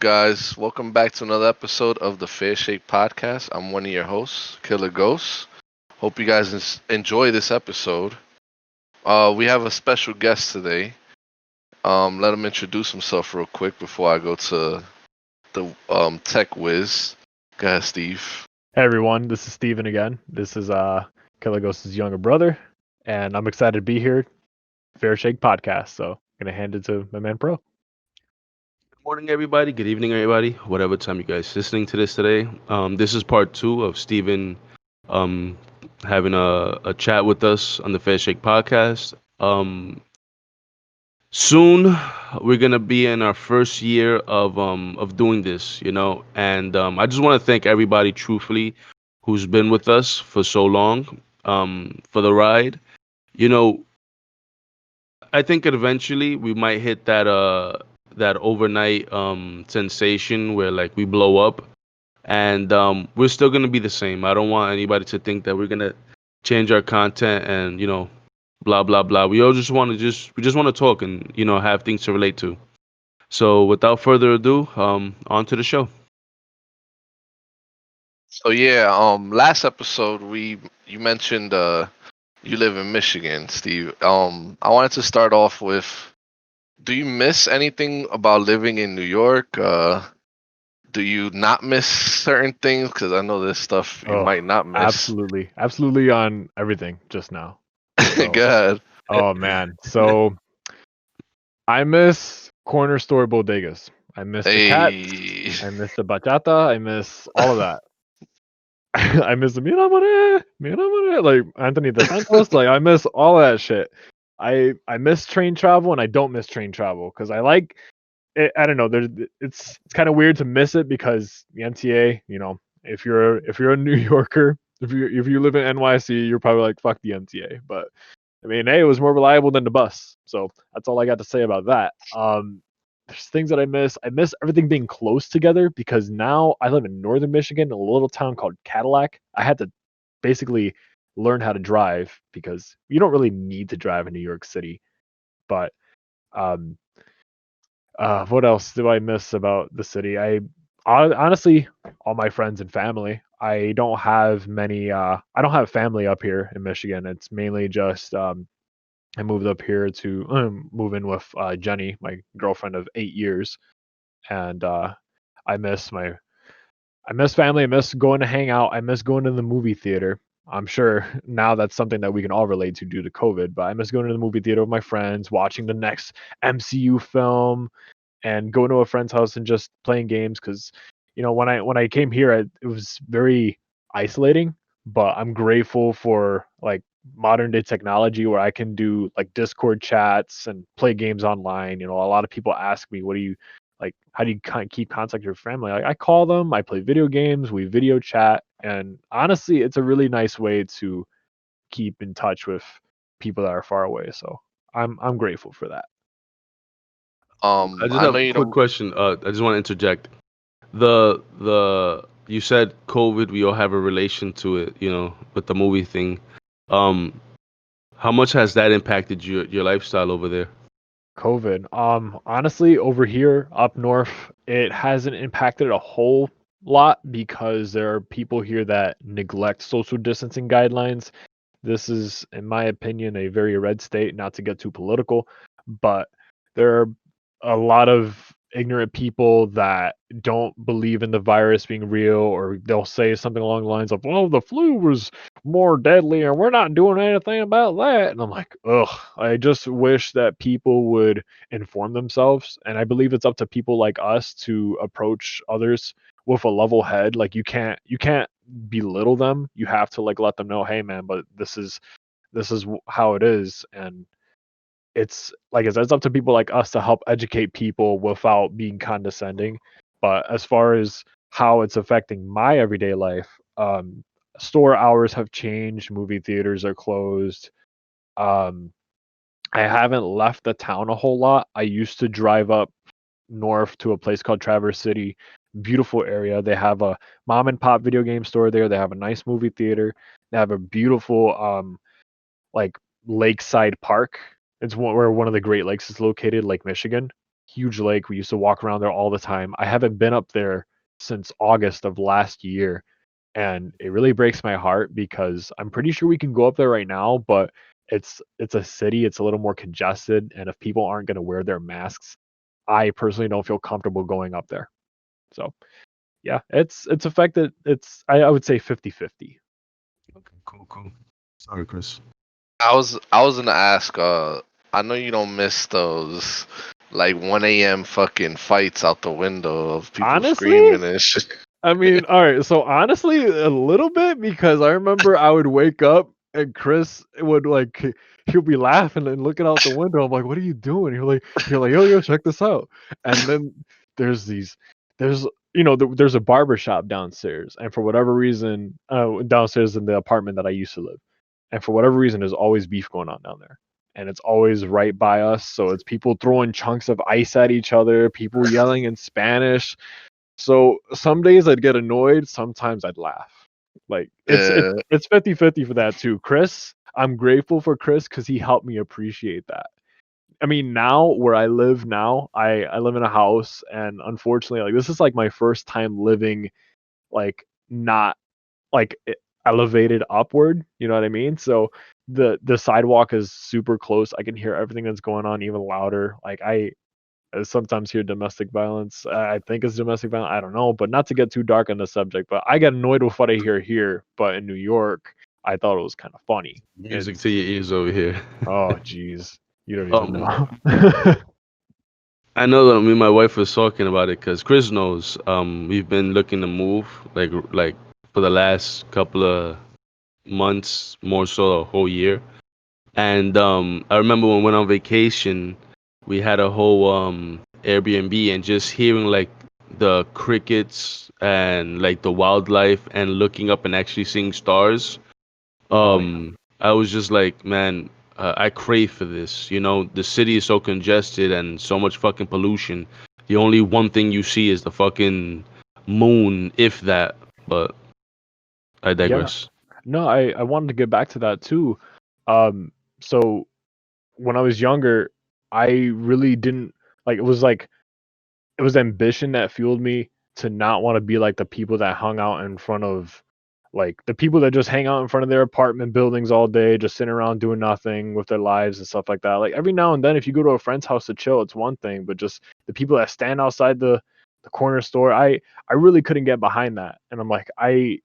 guys? Welcome back to another episode of the Fair Shake Podcast. I'm one of your hosts, Killer Ghost. Hope you guys enjoy this episode. We have a special guest today. Let him introduce himself real quick before I go to the tech whiz. Go ahead, Steve. Hey everyone, this is Steven again. This is Killer Ghost's younger brother, and I'm excited to be here. Fair Shake Podcast. So I'm gonna hand it to my man Pro. Good morning, everybody. Good evening, everybody. Whatever time you guys listening to this today. This is part two of Steven um, having a chat with us on the Fair Shake podcast. Soon we're gonna be in our first year of doing this, and I just want to thank everybody, truthfully, who's been with us for so long, for the ride. You know, I think eventually we might hit that overnight sensation where like we blow up, and we're still gonna be the same. I don't want anybody to think that we're gonna change our content and blah blah blah. We just want to talk and have things to relate to. So without further ado, on to the show. So yeah, last episode you mentioned you live in Michigan, Steve. I wanted to start off with, do you miss anything about living in New York? Do you not miss certain things? Because I know there's stuff you might not miss. Absolutely on everything just now. So, Go ahead. oh man, so I miss corner store bodegas. I miss the cat. I miss the bachata. I miss all of that. I miss the Mira More, like Anthony De Santos. Like I miss all of that shit. I miss train travel and I don't miss train travel because I like it. I don't know. It's kind of weird to miss it because the MTA. If you're a New Yorker, if you live in NYC, you're probably like fuck the MTA. But I mean, hey, it was more reliable than the bus. So that's all I got to say about that. There's things that I miss. I miss everything being close together because now I live in northern Michigan, a little town called Cadillac. I had to basically learn how to drive because you don't really need to drive in New York City. But um, what else do I miss about the city? Honestly, all my friends and family. I don't have many. I don't have family up here in Michigan. It's mainly just I moved up here to move in with Jenny, my girlfriend of 8 years, and I miss my I miss family. I miss going to hang out. I miss going to the movie theater. I'm sure now that's something that we can all relate to due to COVID, but I miss going to the movie theater with my friends, watching the next MCU film, and going to a friend's house and just playing games. Because when I came here, it was very isolating. But I'm grateful for like modern day technology where I can do like Discord chats and play games online. A lot of people ask me, "What do you like? How do you keep contact with your family?" Like, I call them, I play video games, we video chat, and honestly, it's a really nice way to keep in touch with people that are far away. So I'm grateful for that. I just I have know a you quick don't. question. I just want to interject. The you said COVID. We all have a relation to it, with the movie thing. Um, how much has that impacted your lifestyle over there? COVID. Honestly, over here up north, it hasn't impacted a whole lot because there are people here that neglect social distancing guidelines. This is, in my opinion, a very red state, not to get too political, but there are a lot of ignorant people that don't believe in the virus being real, or they'll say something along the lines of, well, the flu was more deadly and we're not doing anything about that. And I'm like, ugh, I just wish that people would inform themselves. And I believe it's up to people like us to approach others with a level head. Like you can't belittle them. You have to like let them know, hey man, but this is how it is. And it's like I said, it's up to people like us to help educate people without being condescending. But as far as how it's affecting my everyday life, store hours have changed, movie theaters are closed. Um, I haven't left the town a whole lot. I used to drive up north to a place called Traverse City. Beautiful area. They have a mom and pop video game store there. They have a nice movie theater. They have a beautiful like lakeside park. It's where one of the Great Lakes is located, Lake Michigan. huge lake. We used to walk around there all the time. I haven't been up there since August of last year, and it really breaks my heart because I'm pretty sure we can go up there right now, but it's a city, it's a little more congested, and if people aren't going to wear their masks, I personally don't feel comfortable going up there. So, yeah, it's affected. I would say 50-50. Okay, cool. Sorry, Chris. I was gonna ask. I know you don't miss those like 1 a.m. fucking fights out the window of people Honestly, screaming and shit. I mean, all right. So honestly, a little bit because I remember I would wake up and Chris would like he'll be laughing and looking out the window. I'm like, "What are you doing?" You're like, yo, check this out. And then there's these, there's there's a barber shop downstairs, and for whatever reason, downstairs in the apartment that I used to live, and for whatever reason, there's always beef going on down there. And it's always right by us, so it's people throwing chunks of ice at each other, people yelling in Spanish. So some days I'd get annoyed, sometimes I'd laugh. Like Yeah, it's 50-50 for that too. Chris, I'm grateful for Chris cuz he helped me appreciate that. I mean, now where I live now, I live in a house, and unfortunately like this is like my first time living like not like elevated upward, you know what I mean? So the sidewalk is super close. I can hear everything that's going on even louder. Like I sometimes hear domestic violence. I think it's domestic violence. I don't know, but not to get too dark on the subject. But I get annoyed with what I hear here. But in New York, I thought it was kind of funny. Music to It's your ears over here. oh, geez, you don't even Um, know. I know that me and my wife was talking about it because Chris knows. We've been looking to move like for the last couple of months, more so a whole year. And I remember when we went on vacation, we had a whole Airbnb, and just hearing like the crickets and like the wildlife and looking up and actually seeing stars. Oh yeah, I was just like, man, I crave for this. You know, the city is so congested and so much fucking pollution. The only one thing you see is the fucking moon, if that. But I yeah. digress. No, I wanted to get back to that too. Um, so when I was younger, I really didn't like it was ambition that fueled me to not want to be like the people that hung out in front of like the people that just hang out in front of their apartment buildings all day, just sitting around doing nothing with their lives and stuff like that. Like every now and then, if you go to a friend's house to chill, it's one thing, but just the people that stand outside the corner store, I really couldn't get behind that. And I'm like, I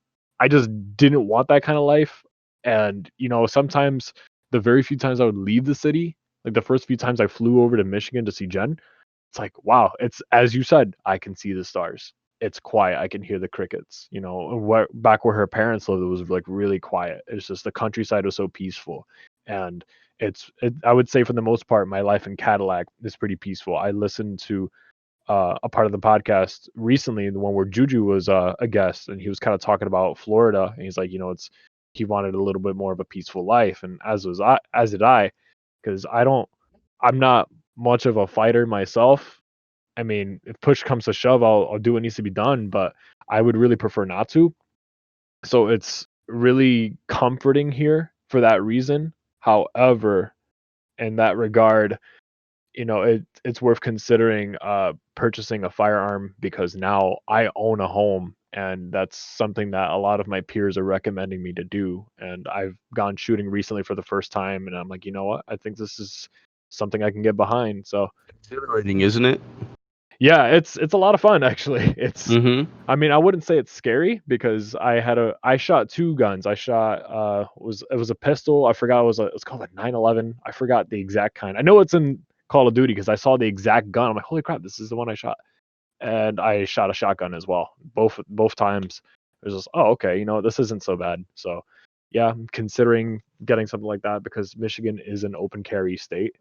just didn't want that kind of life. And sometimes the very few times I would leave the city, like the first few times I flew over to Michigan to see Jen, it's like, wow, it's as you said, I can see the stars. It's quiet. I can hear the crickets. Back where her parents lived, it was like really quiet. It's just the countryside was so peaceful, and I would say for the most part, my life in Cadillac is pretty peaceful. I listened to a part of the podcast recently, the one where Juju was a guest, and he was kind of talking about Florida, and he's like, he wanted a little bit more of a peaceful life, and as did I, because I'm not much of a fighter myself. I mean, if push comes to shove, I'll do what needs to be done, but I would really prefer not to. So it's really comforting here for that reason. However, in that regard, it's worth considering purchasing a firearm because now I own a home, and that's something that a lot of my peers are recommending me to do. And I've gone shooting recently for the first time, and I'm like, you know what? I think this is something I can get behind. So Exhilarating, isn't it? yeah, it's a lot of fun actually. Mm-hmm. I mean, I wouldn't say it's scary because I shot two guns. I shot it was a pistol. I forgot it's called a 911. I forgot the exact kind. I know it's in Call of Duty because I saw the exact gun. I'm like, holy crap, this is the one I shot. And I shot a shotgun as well. Both times. It was just, oh, okay, this isn't so bad. So yeah, I'm considering getting something like that because Michigan is an open carry state,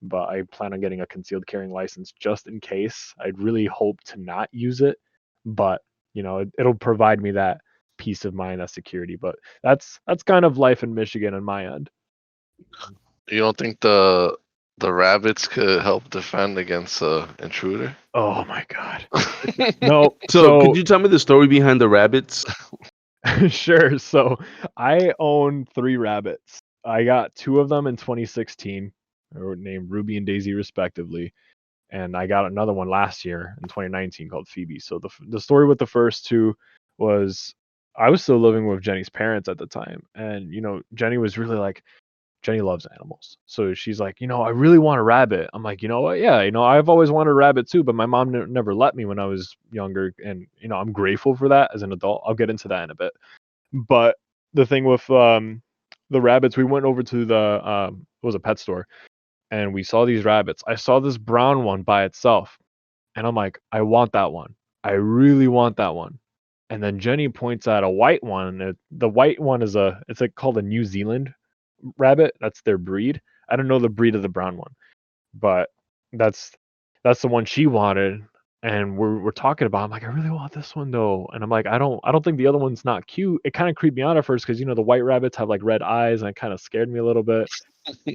but I plan on getting a concealed carrying license just in case. I'd really hope to not use it, but it'll provide me that peace of mind, that security. But that's kind of life in Michigan on my end. you don't think the rabbits could help defend against a intruder? Oh my god. No, So, could so you tell me the story behind the rabbits? sure. So I own three rabbits. I got two of them in 2016. They were named Ruby and Daisy respectively. and I got another one last year in 2019 called Phoebe. So the story with the first two was I was still living with Jenny's parents at the time, and Jenny was really like, Jenny loves animals. So she's like, I really want a rabbit. I'm like, you know what? Yeah, I've always wanted a rabbit too, but my mom never let me when I was younger. And, I'm grateful for that as an adult. I'll get into that in a bit. But the thing with the rabbits, we went over to it was a pet store, and we saw these rabbits. I saw this brown one by itself, and I'm like, I want that one. I really want that one. And then Jenny points out a white one. The white one it's like called a New Zealand rabbit. That's their breed. I don't know the breed of the brown one, but that's that's the one she wanted. And we're talking about. I'm like, I really want this one though. And I'm like, I don't think the other one's not cute. It kind of creeped me out at first because the white rabbits have like red eyes, and it kind of scared me a little bit.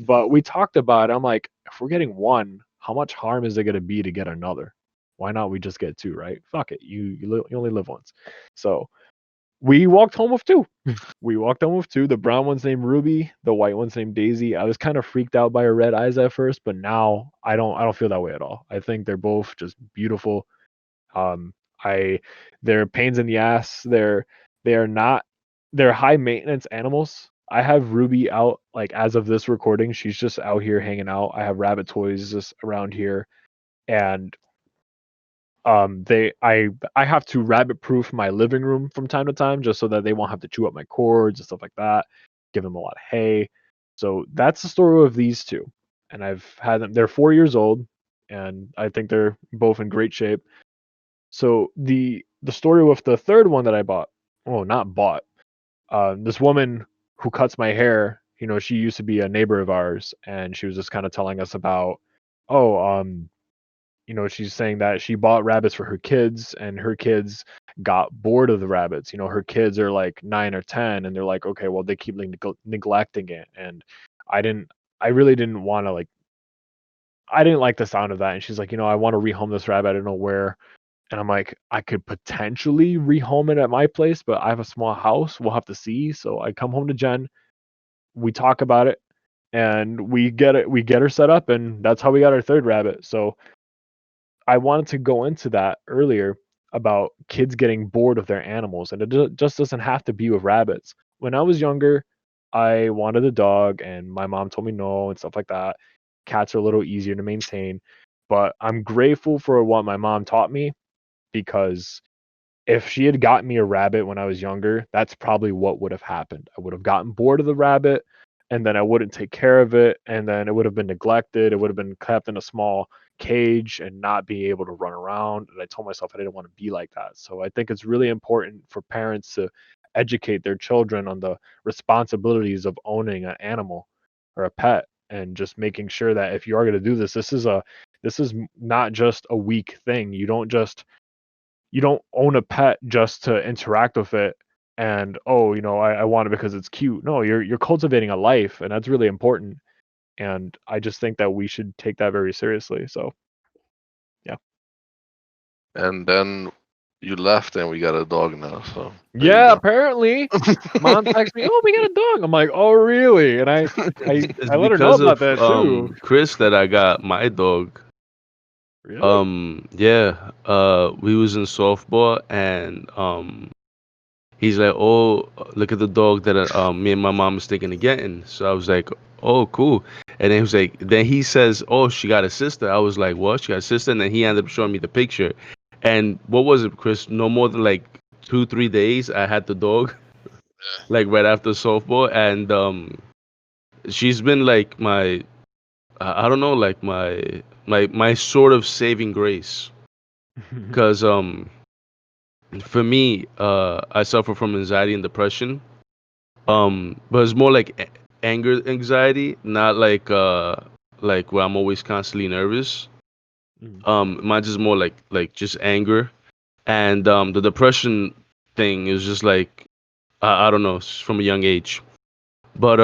But we talked about it. I'm like, if we're getting one, how much harm is it going to be to get another? Why not we just get two, right? Fuck it. You only live once. So we walked home with two. We walked home with two. The brown one's named Ruby. The white one's named Daisy. I was kind of freaked out by her red eyes at first, but now I don't feel that way at all. I think they're both just beautiful. Um, I they're pains in the ass. They are not they're high maintenance animals. I have Ruby out like as of this recording. She's just out here hanging out. I have rabbit toys just around here, and I have to rabbit proof my living room from time to time just so that they won't have to chew up my cords and stuff like that. Give them a lot of hay. So that's the story of these two. And I've had them, they're 4 years old, and I think they're both in great shape. So the story with the third one that I bought, well, not bought, this woman who cuts my hair, she used to be a neighbor of ours, and she was just kind of telling us about, oh, she's saying that she bought rabbits for her kids, and her kids got bored of the rabbits. Her kids are like 9 or 10, and they're like, okay, well, they keep like neglecting it, and I didn't, I really didn't want to like, I didn't like the sound of that. And she's like, I want to rehome this rabbit. I don't know where. And I'm like, I could potentially rehome it at my place, but I have a small house. We'll have to see. So I come home to Jen. We talk about it, and we get it. We get her set up, and that's how we got our third rabbit. So I wanted to go into that earlier about kids getting bored of their animals, and it just doesn't have to be with rabbits. When I was younger, I wanted a dog, and my mom told me no and stuff like that. Cats are a little easier to maintain, but I'm grateful for what my mom taught me, because if she had gotten me a rabbit when I was younger, that's probably what would have happened. I would have gotten bored of the rabbit, and then I wouldn't take care of it, and then it would have been neglected. It would have been kept in a small cage and not be able to run around. And I told myself I didn't want to be like that. So I think it's really important for parents to educate their children on the responsibilities of owning an animal or a pet, and just making sure that if you are going to do this, this is not just a weak thing. You don't own a pet just to interact with it, and oh, I want it because it's cute. No, you're cultivating a life, and that's really important. And I just think that we should take that very seriously. So yeah. And then you left, and we got a dog now. So there Yeah, you apparently mom texts me, oh, we got a dog. I'm like, oh really? And I It's, I it's I let her know because about of that too. Chris that I got my dog. Really? Yeah. We was in softball, and he's like, "Oh, look at the dog that me and my mom is thinking of getting." So I was like, "Oh, cool." And then he was like, then he says, "Oh, she got a sister." I was like, "What? She got a sister?" And then he ended up showing me the picture. And what was it, Chris? No more than like 2, 3 days, I had the dog, like right after softball, and she's been like my, I don't know, like my sort of saving grace, because for me, I suffer from anxiety and depression. But it's more like anger anxiety, not like where I'm always constantly nervous. Mm. Mine's just more like just anger, and the depression thing is just like I don't know, it's from a young age. But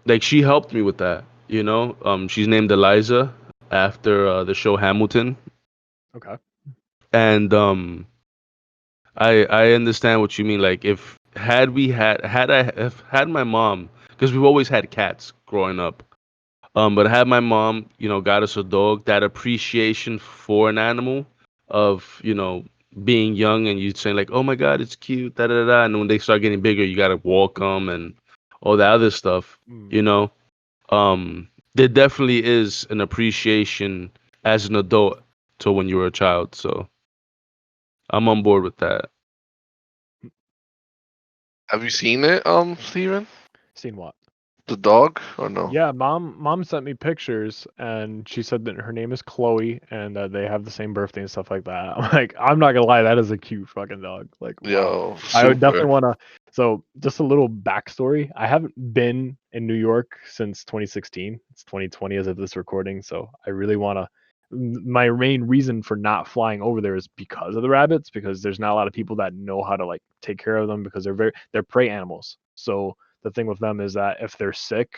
like she helped me with that, you know. She's named Eliza after the show Hamilton, Okay. and I understand what you mean. Like if had we had I have had my mom, because we've always had cats growing up. But I had my mom, got us a dog. That appreciation for an animal, of being young and you saying like, "Oh my God, it's cute," da da da. And when they start getting bigger, you gotta walk them and all that other stuff. Mm. You know, there definitely is an appreciation as an adult to when you were a child. So I'm on board with that. Have you seen it, Steven? Seen what? The dog or no? Yeah, mom sent me pictures and she said that her name is Chloe and they have the same birthday and stuff like that. I'm like, I'm not gonna lie, that is a cute fucking dog. Like, wow. Yo, I would definitely super. want to. So, just a little backstory. I haven't been in New York since 2016. It's 2020 as of this recording. So, I really want to. My main reason for not flying over there is because of the rabbits, because there's not a lot of people that know how to like take care of them because they're prey animals. So, the thing with them is that if they're sick,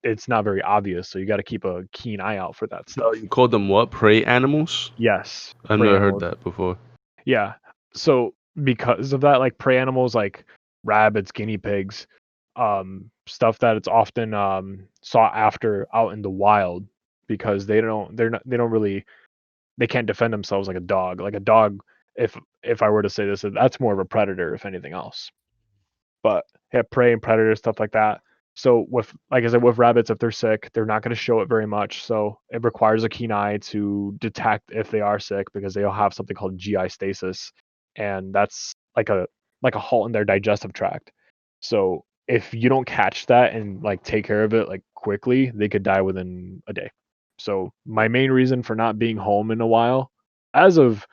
it's not very obvious. So, you got to keep a keen eye out for that No, stuff. you call them what? Prey animals? Yes, I've prey never heard animals. that before. Yeah. So because of that, like prey animals like rabbits, guinea pigs, stuff that it's often sought after out in the wild because they don't really they can't defend themselves like a dog. Like a dog, if I were to say this, that's more of a predator if anything else. But yeah, prey and predator stuff like that. So with like I said, with rabbits, if they're sick, they're not going to show it very much. So it requires a keen eye to detect if they are sick because they'll have something called GI stasis, and that's like a halt in their digestive tract. So if you don't catch that and like take care of it like quickly, they could die within a day. So my main reason for not being home in a while, as of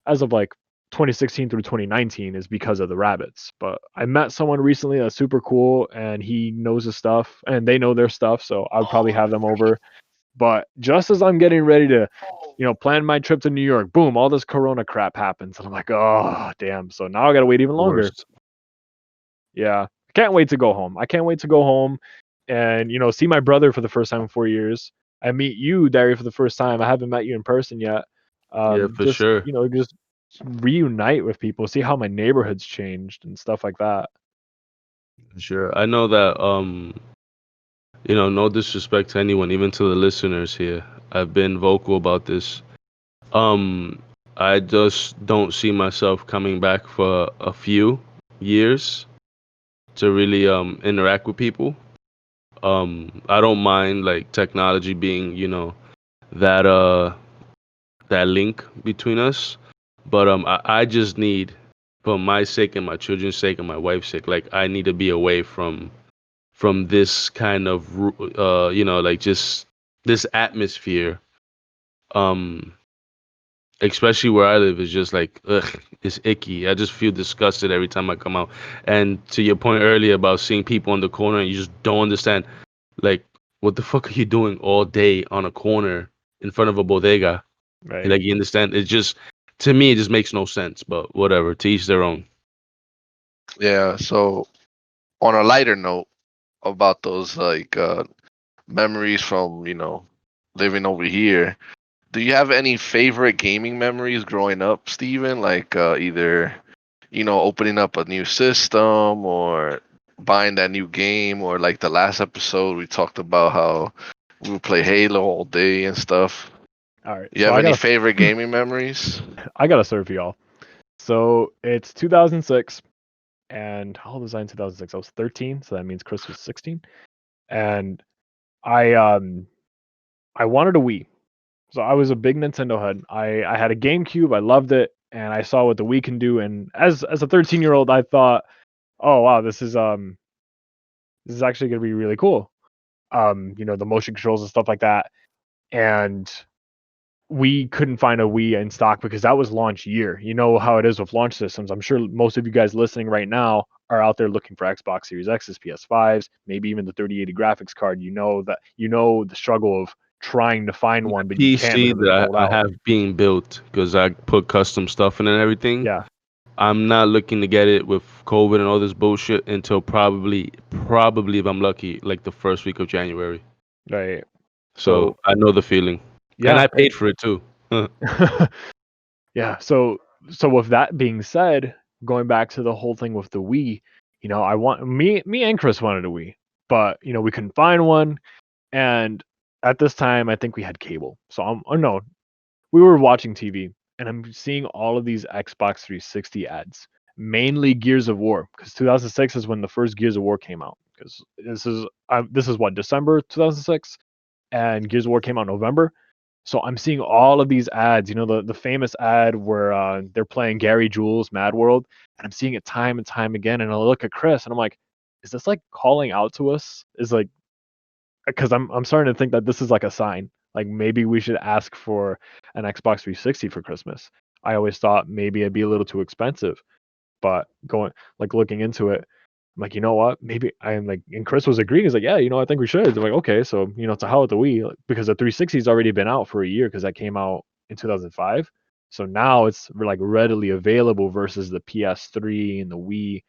like 2016 through 2019 is because of the rabbits. But I met someone recently that's super cool and he knows his stuff and they know their stuff. So I would probably have them over. But just as I'm getting ready to, plan my trip to New York, boom, all this Corona crap happens. And I'm like, oh, damn. So now I got to wait even The longer. worst. Yeah. I can't wait to go home. I can't wait to go home and, see my brother for the first time in 4 years. I meet you, Darry, for the first time. I haven't met you in person yet. Yeah, for Just, sure. just reunite with people, see how my neighborhood's changed and stuff like that. For sure. I know that no disrespect to anyone, even to the listeners here. I've been vocal about this. Um, I just don't see myself coming back for a few years to really interact with people. I don't mind like technology being, that that link between us, but I just need, for my sake and my children's sake and my wife's sake, like I need to be away from this kind of like just this atmosphere, um especially where I live is just like, ugh, it's icky. I just feel disgusted every time I come out. And to your point earlier about seeing people on the corner and you just don't understand, like, what the fuck are you doing all day on a corner in front of a bodega? Right. Like, you understand? It just, to me, it just makes no sense. But whatever, to each their own. Yeah. So on a lighter note about those like memories from living over here. Do you have any favorite gaming memories growing up, Steven? Like either opening up a new system or buying that new game, or like the last episode we talked about how we would play Halo all day and stuff. All right. You So have any favorite gaming memories? I gotta serve y'all. So it's 2006, and how old was I in 2006? I was 13, so that means Chris was 16, and I wanted a Wii. So I was a big Nintendo head. I had a GameCube. I loved it, and I saw what the Wii can do. And as a 13-year-old, I thought, oh wow, this is actually gonna be really cool. The motion controls and stuff like that. And we couldn't find a Wii in stock because that was launch year. You know how it is with launch systems. I'm sure most of you guys listening right now are out there looking for Xbox Series X's, PS5s, maybe even the 3080 graphics card. You know the struggle of trying to find one, but you can't PC because it's that sold I out. have being built because I put custom stuff in and everything. Yeah, I'm not looking to get it with COVID and all this bullshit until probably if I'm lucky, like the first week of January. right. So So I know the feeling, and yeah, I paid for it too. yeah. So with that being said, going back to the whole thing with the Wii, I want me and Chris wanted a Wii, but we couldn't find one. And at this time, I think we had cable. So no, we were watching TV, and I'm seeing all of these Xbox 360 ads, mainly Gears of War, because 2006 is when the first Gears of War came out. Because this is what, December 2006, and Gears of War came out in November. So I'm seeing all of these ads. You know, the famous ad where they're playing Gary Jules' Mad World, and I'm seeing it time and time again. And I look at Chris, and I'm like, is this like calling out to us? Is like, because I'm starting to think that this is like a sign. Like maybe we should ask for an Xbox 360 for Christmas. I always thought maybe it'd be a little too expensive, but looking into it, I'm like, you know what? Maybe I'm like, and Chris was agreeing. He's like, yeah, I think we should. I'm like, okay, so it's a hell with the Wii, because the 360's already been out for a year because that came out in 2005. So now it's like readily available versus the PS3 and the Wii.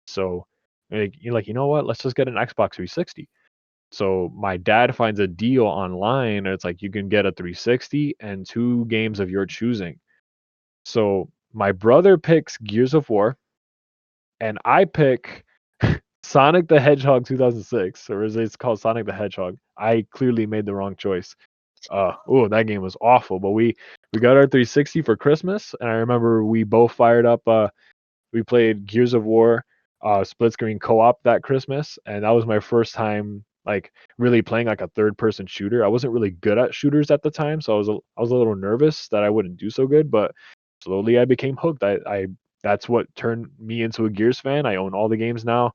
So you're like, you know what? Let's just get an Xbox 360. So my dad finds a deal online. And it's like you can get a 360 and 2 games of your choosing. So my brother picks Gears of War, and I pick Sonic the Hedgehog 2006, or as it's called, Sonic the Hedgehog. I clearly made the wrong choice. That game was awful. But we got our 360 for Christmas, and I remember we both fired up. We played Gears of War, split screen co-op that Christmas, and that was my first time like really playing like a third person shooter. I wasn't really good at shooters at the time, so I was a little nervous that I wouldn't do so good, but slowly I became hooked. I That's what turned me into a Gears fan. I own all the games now,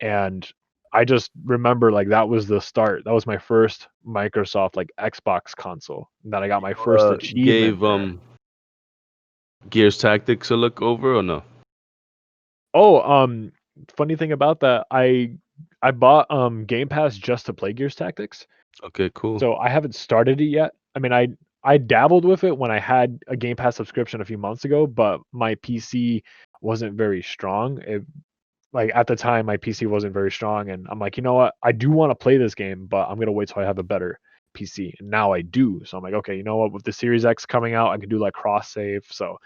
and I just remember like that was the start. That was my first Microsoft like Xbox console that I got my first achievement. Gave Gears Tactics a look over or no? Oh, funny thing about that, I bought Game Pass just to play Gears Tactics. Okay, cool. So I haven't started it yet. I mean, I dabbled with it when I had a Game Pass subscription a few months ago, but my PC wasn't very strong. Like at the time my PC wasn't very strong, and I'm like, you know what? I do want to play this game, but I'm gonna wait till I have a better PC. And now I do. So I'm like, okay, you know what? With the Series X coming out, I can do like cross save. So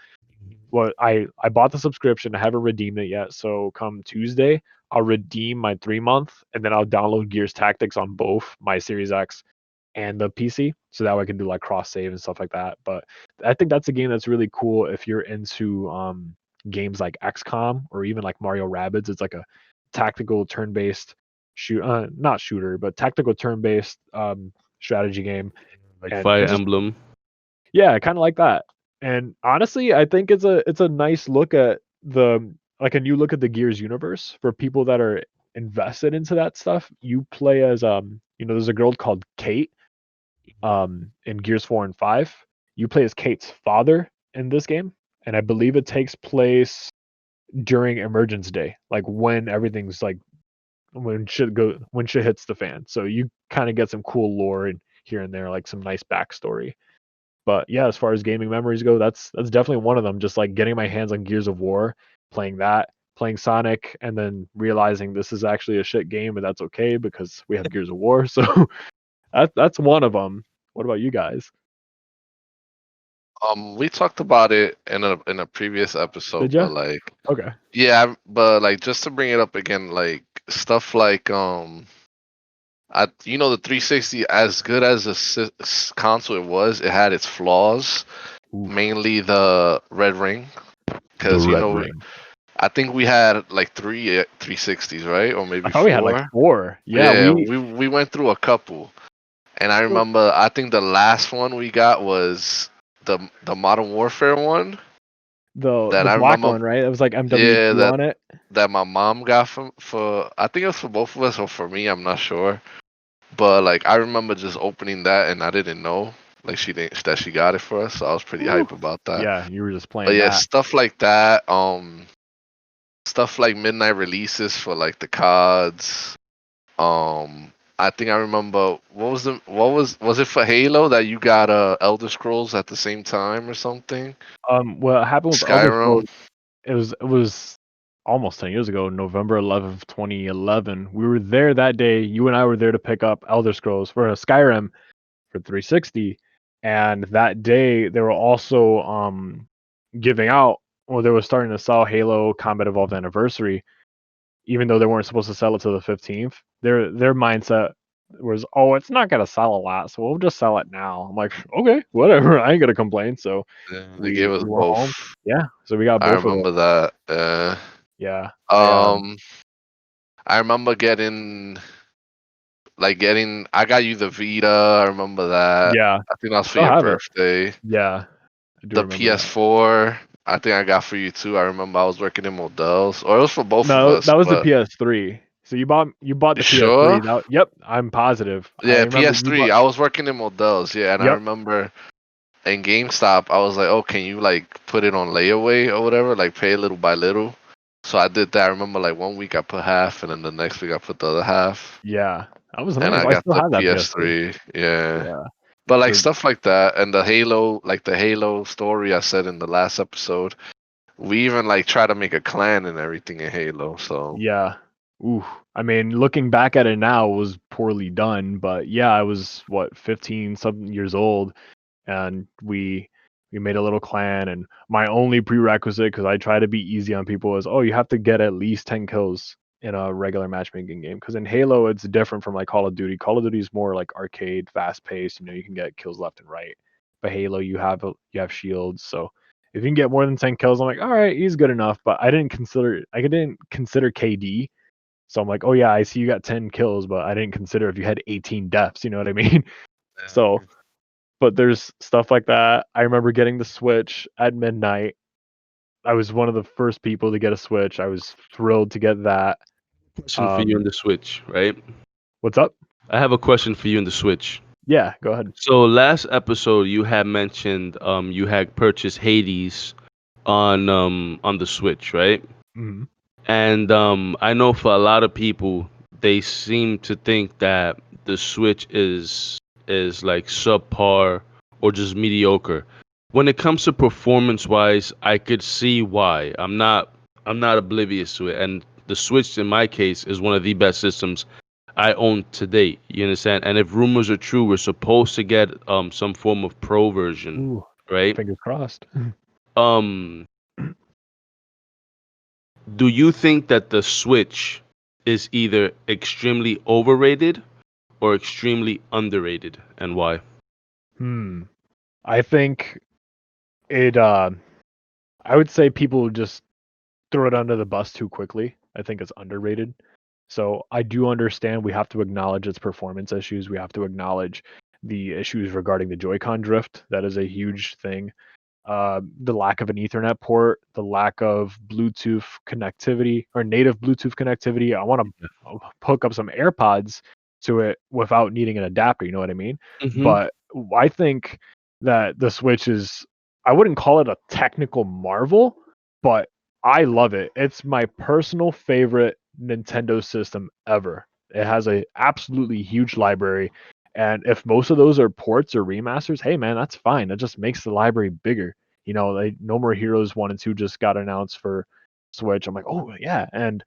I bought the subscription. I haven't redeemed it yet. So come Tuesday, I'll redeem my 3 month, and then I'll download Gears Tactics on both my Series X and the PC, so that way I can do like cross save and stuff like that. But I think that's a game that's really cool if you're into games like XCOM or even like Mario Rabbids. It's like a tactical turn-based not shooter, but tactical turn-based strategy game. Like And Fire it just, Emblem. yeah, kind of like that. And honestly, I think it's a nice look at a new look at the Gears universe for people that are invested into that stuff. You play as there's a girl called Kate in Gears 4 and 5. You play as Kate's father in this game, and I believe it takes place during Emergence Day, like when everything's like when shit hits the fan. So you kind of get some cool lore in here and there, like some nice backstory. But yeah, as far as gaming memories go, that's definitely one of them. Just like getting my hands on Gears of War, playing that, playing Sonic, and then realizing this is actually a shit game, and that's okay because we have Gears of War. So that's one of them. What about you guys? We talked about it in a previous Did episode, ya? but like, Okay. yeah, but like just to bring it up again, like stuff like the 360, as good as a console it was, it had its flaws. Oof. Mainly the red ring, The because Red Ring. I think we had like 360s, right, or I maybe thought we had like 4. 4. Yeah, Yeah, we we went through a couple, and I so remember I think the last one we got was the Modern Warfare one that the I black remember. one, right? It was like Yeah, MW2 on it. that my mom got for I think it was for both of us or for me, I'm not sure. But like I remember just opening that and I didn't know like she didn't that she got it for us, so I was pretty Woo. hype about that. Yeah, you were just But playing yeah, that. stuff like that, stuff like midnight releases for like the cards. I think I remember what was it for Halo that you got Elder Scrolls at the same time or something? What happened with Elder Scrolls, Skyrim. it was almost 10 years ago, November 11th, 2011. We were there that day. You and I were there to pick up Elder Scrolls for a Skyrim for 360, and that day they were also giving out, or they were starting to sell Halo Combat Evolved Anniversary, even though they weren't supposed to sell it till the 15th. Their mindset was, oh, it's not gonna sell a lot, so we'll just sell it now. I'm like, okay, whatever. I ain't gonna complain. So Yeah, they gave we us went both. home. Yeah, so we got I both of those. remember that. Yeah, Um, I remember getting. I got you the Vita. I remember that. yeah, I think that was for still your have it. birthday. Yeah, I do The remember that. PS4. I think I got for you too. I remember I was working in Models, or it was for both of No, us. that was the But PS3. So you bought you the PS3. sure? That, yep, I'm positive. I Yeah, remember you PS3. bought. I was working in Models. Yeah, and I Yep. remember in GameStop, I was like, "Oh, can you like put it on layaway or whatever? Like pay little by little." So I did that. I remember like 1 week I put half, and then the next week I put the other half, Yeah, that was and nice. I I got still the have that PS3. PS3. Yeah. Yeah. But like So stuff like that, and the Halo story I said in the last episode, we even like try to make a clan and everything in Halo. So yeah. Ooh. I mean, looking back at it now, it was poorly done, but yeah, I was what 15 something years old, and we made a little clan, and my only prerequisite, because I try to be easy on people, is, oh, you have to get at least 10 kills in a regular matchmaking game. Because in Halo, it's different from like Call of Duty. Call of Duty is more like arcade, fast paced. You can get kills left and right. But Halo, you have shields, so if you can get more than 10 kills, I'm like, all right, he's good enough. But I didn't consider KD. So I'm like, oh yeah, I see you got 10 kills, but I didn't consider if you had 18 deaths. You know what I mean? So, but there's stuff like that. I remember getting the Switch at midnight. I was one of the first people to get a Switch. I was thrilled to get that. Question for you on the Switch, right? What's up? I have a question for you on the Switch. Yeah, go ahead. So last episode you had mentioned you had purchased Hades on the Switch, right? Hmm. And I know for a lot of people they seem to think that the Switch is like subpar or just mediocre. When it comes to performance wise, I could see why. I'm not oblivious to it. And the Switch in my case is one of the best systems I own to date. You understand? And if rumors are true, we're supposed to get some form of pro version, Ooh, right? fingers crossed. Um do you think that the Switch is either extremely overrated or extremely underrated, and why? Hmm. I think it. I would say people just throw it under the bus too quickly. I think it's underrated. So I do understand we have to acknowledge its performance issues. We have to acknowledge the issues regarding the Joy-Con drift. That is a huge thing. The lack of an Ethernet port, the lack of Bluetooth connectivity or native Bluetooth connectivity. I want to hook up some AirPods to it without needing an adapter. You know what I mean? Mm-hmm. But I think that the Switch is, I wouldn't call it a technical marvel, but I love it. It's my personal favorite Nintendo system ever. It has a absolutely huge library. And if most of those are ports or remasters, hey man, that's fine. That just makes the library bigger. Like No More Heroes 1 and 2 just got announced for Switch. I'm like, oh yeah. And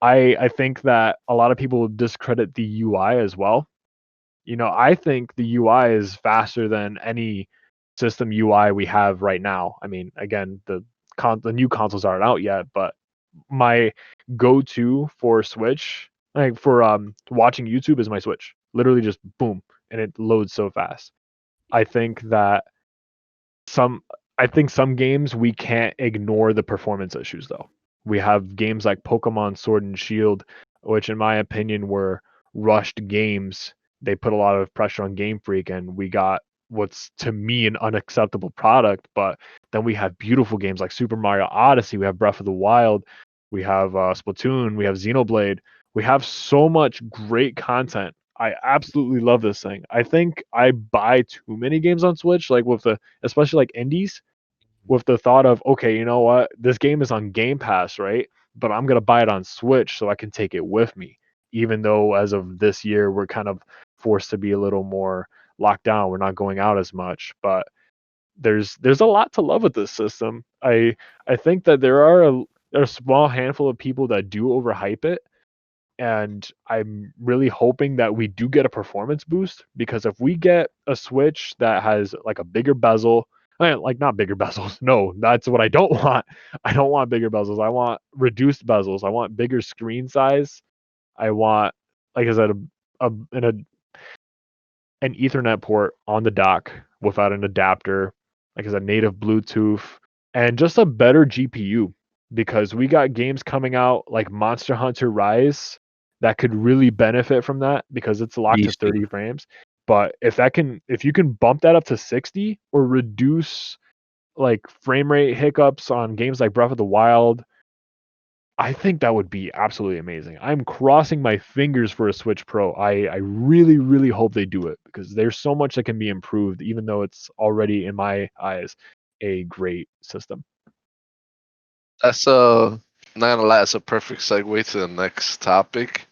I think that a lot of people discredit the UI as well. I think the UI is faster than any system UI we have right now. I mean, again, the new consoles aren't out yet, but my go-to for Switch, like for watching YouTube, is my Switch. Literally just boom, and it loads so fast. I think that some I think some games we can't ignore the performance issues though. We have games like Pokemon Sword and Shield, which in my opinion were rushed games. They put a lot of pressure on Game Freak, and we got what's to me an unacceptable product. But then we have beautiful games like Super Mario Odyssey, we have Breath of the Wild, we have Splatoon, we have Xenoblade. We have so much great content. I absolutely love this thing. I think I buy too many games on Switch, like especially like indies, with the thought of, okay, you know what? This game is on Game Pass, right? But I'm gonna buy it on Switch so I can take it with me. Even though as of this year we're kind of forced to be a little more locked down. We're not going out as much, but there's a lot to love with this system. I think that there are a small handful of people that do overhype it, and I'm really hoping that we do get a performance boost, because if we get a Switch that has like a bigger bezel, like not bigger bezels, no, that's what I don't want. I don't want bigger bezels. I want reduced bezels. I want bigger screen size. I want, like I said, an Ethernet port on the dock without an adapter, like as a native Bluetooth, and just a better GPU because we got games coming out like Monster Hunter Rise that could really benefit from that because it's locked to 30 frames. But if you can bump that up to 60 or reduce like frame rate hiccups on games like Breath of the Wild, I think that would be absolutely amazing. I'm crossing my fingers for a Switch Pro. I really, really hope they do it because there's so much that can be improved, even though it's already, in my eyes, a great system. That's not gonna lie, that's a perfect segue to the next topic.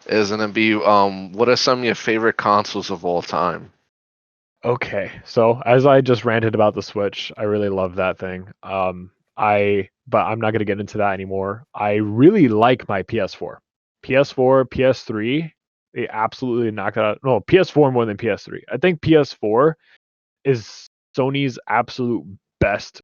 Is gonna be what are some of your favorite consoles of all time? Okay, so as I just ranted about the Switch, I really love that thing. But I'm not gonna get into that anymore. I really like my PS4, PS4, PS3. They absolutely knocked it out. No, PS4 more than PS3. I think PS4 is Sony's absolute best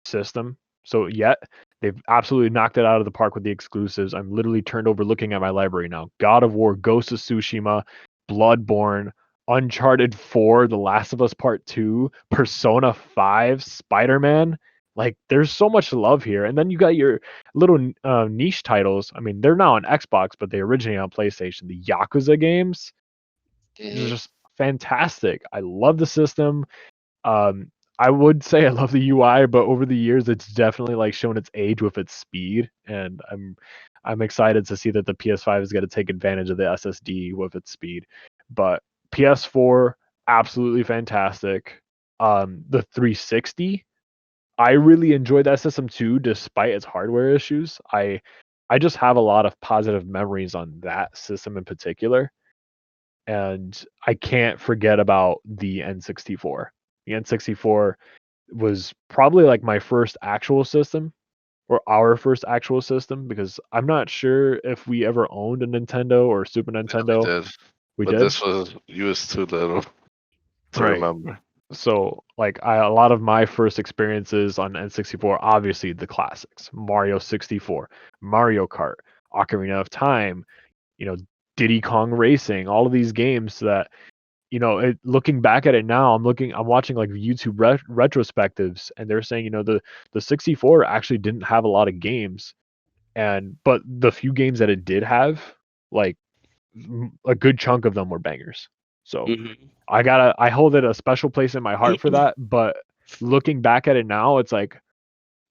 system. So yet they've absolutely knocked it out of the park with the exclusives. I'm literally turned over looking at my library now. God of War, Ghost of Tsushima, Bloodborne, Uncharted 4, The Last of Us Part 2, Persona 5, Spider-Man. Like there's so much love here. And then you got your little niche titles. I mean, they're now on Xbox, but they originate on PlayStation. The Yakuza games, just fantastic. I love the system. Um, I would say I love the UI, but over the years, it's definitely like shown its age with its speed, and I'm excited to see that the PS5 is going to take advantage of the SSD with its speed. But PS4, absolutely fantastic. The 360, I really enjoyed that system too, despite its hardware issues. I just have a lot of positive memories on that system in particular, and I can't forget about the N64. The N64 was probably like my first actual system or our first actual system because I'm not sure if we ever owned a Nintendo or Super Yeah, we Nintendo. did. We But did? this was you was too little to Right. remember. So like a lot of my first experiences on N64, obviously the classics, Mario 64, Mario Kart, Ocarina of Time, you know, Diddy Kong Racing, all of these games that looking back at it now, I'm watching like YouTube retrospectives, and they're saying, the 64 actually didn't have a lot of games, but the few games that it did have, like a good chunk of them were bangers. So Mm-hmm. I hold it a special place in my heart for that. But looking back at it now, it's like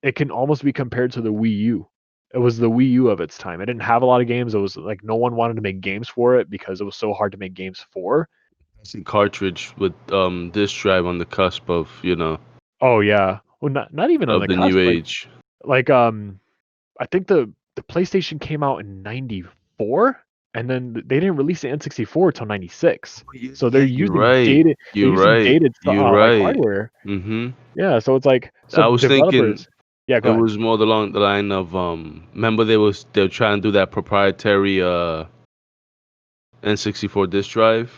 it can almost be compared to the Wii U. It was the Wii U of its time. It didn't have a lot of games. It was like no one wanted to make games for it because it was so hard to make games for. Cartridge with disk drive on the cusp of Oh yeah. Well, not even on of the the new cusp. age. Like I think the PlayStation came out in '94, and then they didn't release the N64 till '96. Oh, yeah, So they're yeah, you're using right. dated. They're You're using right. dated You're like right. hardware. Mm-hmm. Yeah. So it's like so I was thinking developers. Yeah. it Go ahead. was more along the line of remember they were trying to do that proprietary N64 disk drive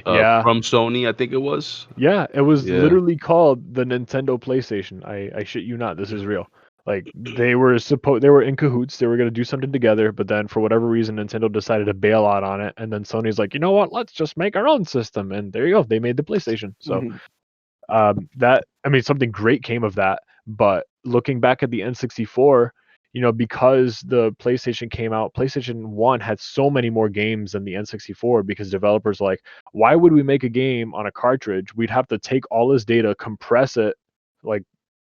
Yeah. from Sony, I think it was. Yeah, it was Yeah. literally called the Nintendo PlayStation. I shit you not, this is real. Like they were in cahoots, they were gonna do something together, but then for whatever reason Nintendo decided to bail out on it, and then Sony's like, you know what, let's just make our own system, and there you go, they made the PlayStation. So that I mean something great came of that. But looking back at the N64, because the PlayStation came out, PlayStation 1 had so many more games than the N64 because developers were like, why would we make a game on a cartridge? We'd have to take all this data, compress it like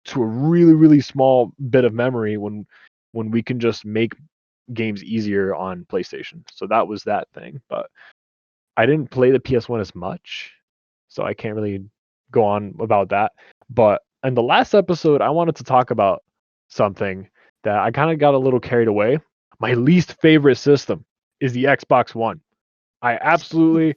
to a really, really small bit of memory when we can just make games easier on PlayStation. So that was that thing. But I didn't play the PS1 as much, so I can't really go on about that. But in the last episode, I wanted to talk about something that I kind of got a little carried away. My least favorite system is the Xbox One. I absolutely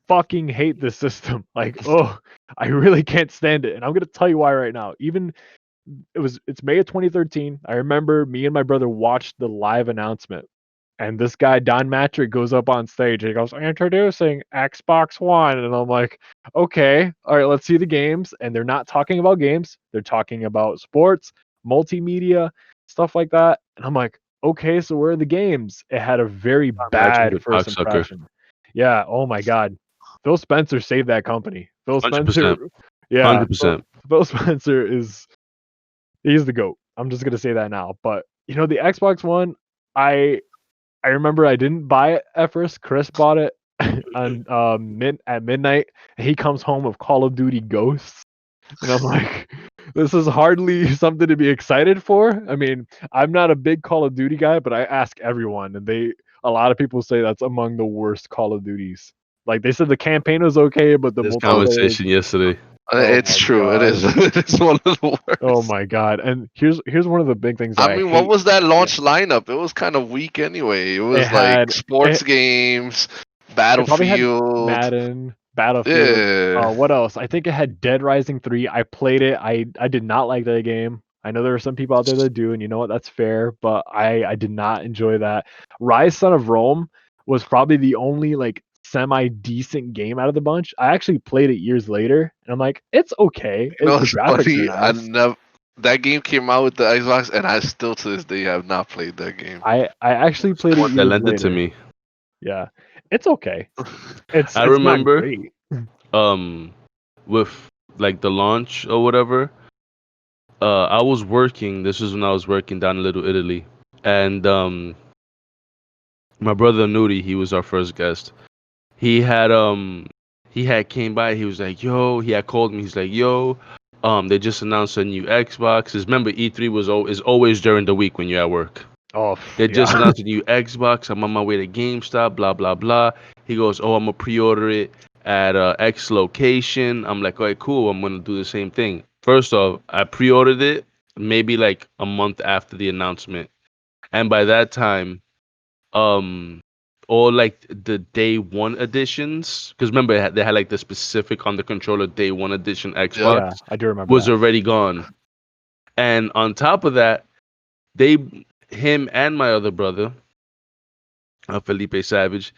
fucking hate this system. Like, oh, I really can't stand it. And I'm going to tell you why right now. It's May of 2013. I remember me and my brother watched the live announcement, and this guy Don Matrick goes up on stage and he goes, introducing Xbox One, and I'm like, okay, all right, let's see the games. And they're not talking about games, they're talking about sports, multimedia, stuff like that. And I'm like, okay, so where are the games? It had a very Magic bad the first cocksucker. impression. Yeah. Oh my God. Phil Spencer saved that company. Phil Spencer. 100%. Yeah. 100%. Phil Spencer he's the GOAT. I'm just gonna say that now. But the Xbox One, I I remember I didn't buy it at first. Chris bought it on at midnight. And he comes home with Call of Duty Ghosts, and I'm like, this is hardly something to be excited for. I mean, I'm not a big Call of Duty guy, but I ask everyone, and a lot of people say that's among the worst Call of Duties. Like they said, the campaign was okay, but the This multiplayer was. conversation yesterday. Oh It's my true. It God. is. It's one of the Oh worst. my God. And here's one of the big things that I I mean, what hate. was that Yeah. launch lineup? It was kind of weak anyway. It It was like had sports it, games, it probably had Battlefield. Madden, Battlefield. Yeah. What else? I think it had Dead Rising 3. I played it. I did not like that game. I know there are some people out there that do, and you know what? That's fair, but I did not enjoy that. Rise Son of Rome was probably the only like semi decent game out of the bunch. I actually played it years later, and I'm like, it's okay. You know, The it's graphics are funny. nice. That game came out with the Xbox, and I still to this day have not played that game. I actually played it Someone that years lent it to later. me. Yeah, it's okay. It's I it's not remember great. um with like the launch or whatever. I was working. This was when I was working down in Little Italy, and my brother Nudi, he was our first guest. He had came by. He was like, "Yo," he had called me. He's like, "Yo, they just announced a new Xbox." 'Cause remember, E3 is always during the week when you're at work. Oh They just yeah. announced a new Xbox. I'm on my way to GameStop. Blah blah blah. He goes, "Oh, I'm gonna pre-order it at X location." I'm like, "All right, cool. I'm gonna do the same thing." First off, I pre-ordered it maybe like a month after the announcement, and by that time, um, all like the day one editions, because remember they had like the specific on the controller day one edition Yep. Xbox Yeah, I do remember was that. already gone, and on top of that, they him and my other brother, Felipe Savage,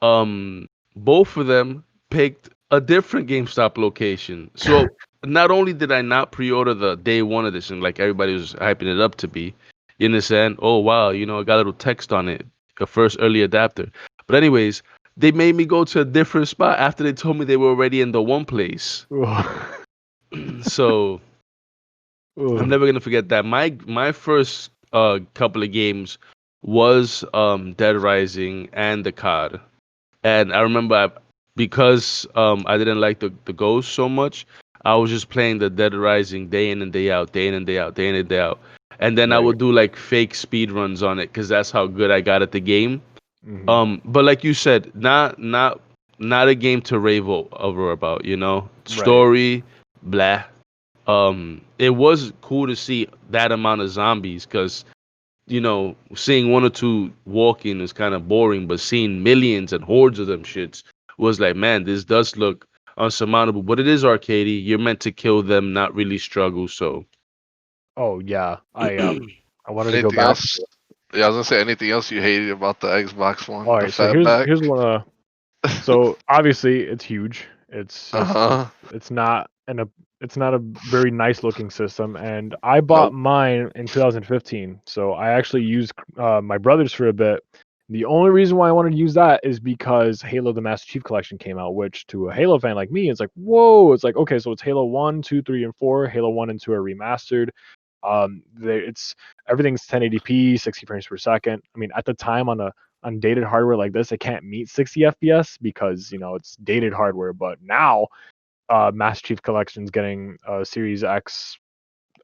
um, both of them picked a different GameStop location. So not only did I not pre-order the day one edition like everybody was hyping it up to be, you understand? Oh wow, I got a little text on it, a first early adapter. But anyways, they made me go to a different spot after they told me they were already in the one place. Ugh. So I'm Ugh. never gonna forget that. My first couple of games was Dead Rising and the COD. And I remember because I didn't like the Ghost so much, I was just playing the Dead Rising day in and day out, day in and day out, day in and day out. And then I Right. would do like fake speed runs on it because that's how good I got at the game. Hmm. But like you said, not a game to rave over about, Right. Story, blah. It was cool to see that amount of zombies because seeing one or two walking is kind of boring, but seeing millions and hordes of them shits was like, man, this does look unsurmountable. But it is arcadey. You're meant to kill them, not really struggle. So, Oh yeah. I wanted to go Anything back. else? Yeah, I was gonna say anything else you hated about the Xbox One, All the right. So fat back. here's one of. So obviously it's huge. It's Uh just huh. it's not it's not a very nice looking system. And I bought Nope. mine in 2015. So I actually used my brother's for a bit. The only reason why I wanted to use that is because Halo the Master Chief Collection came out, which to a Halo fan like me, it's like, whoa, it's like, okay, so it's Halo 1, 2, 3, and 4. Halo 1 and 2 are remastered. It's everything's 1080p, 60 frames per second. I mean, at the time on dated hardware like this, it can't meet 60 FPS because it's dated hardware. But now, Master Chief Collection's getting Series X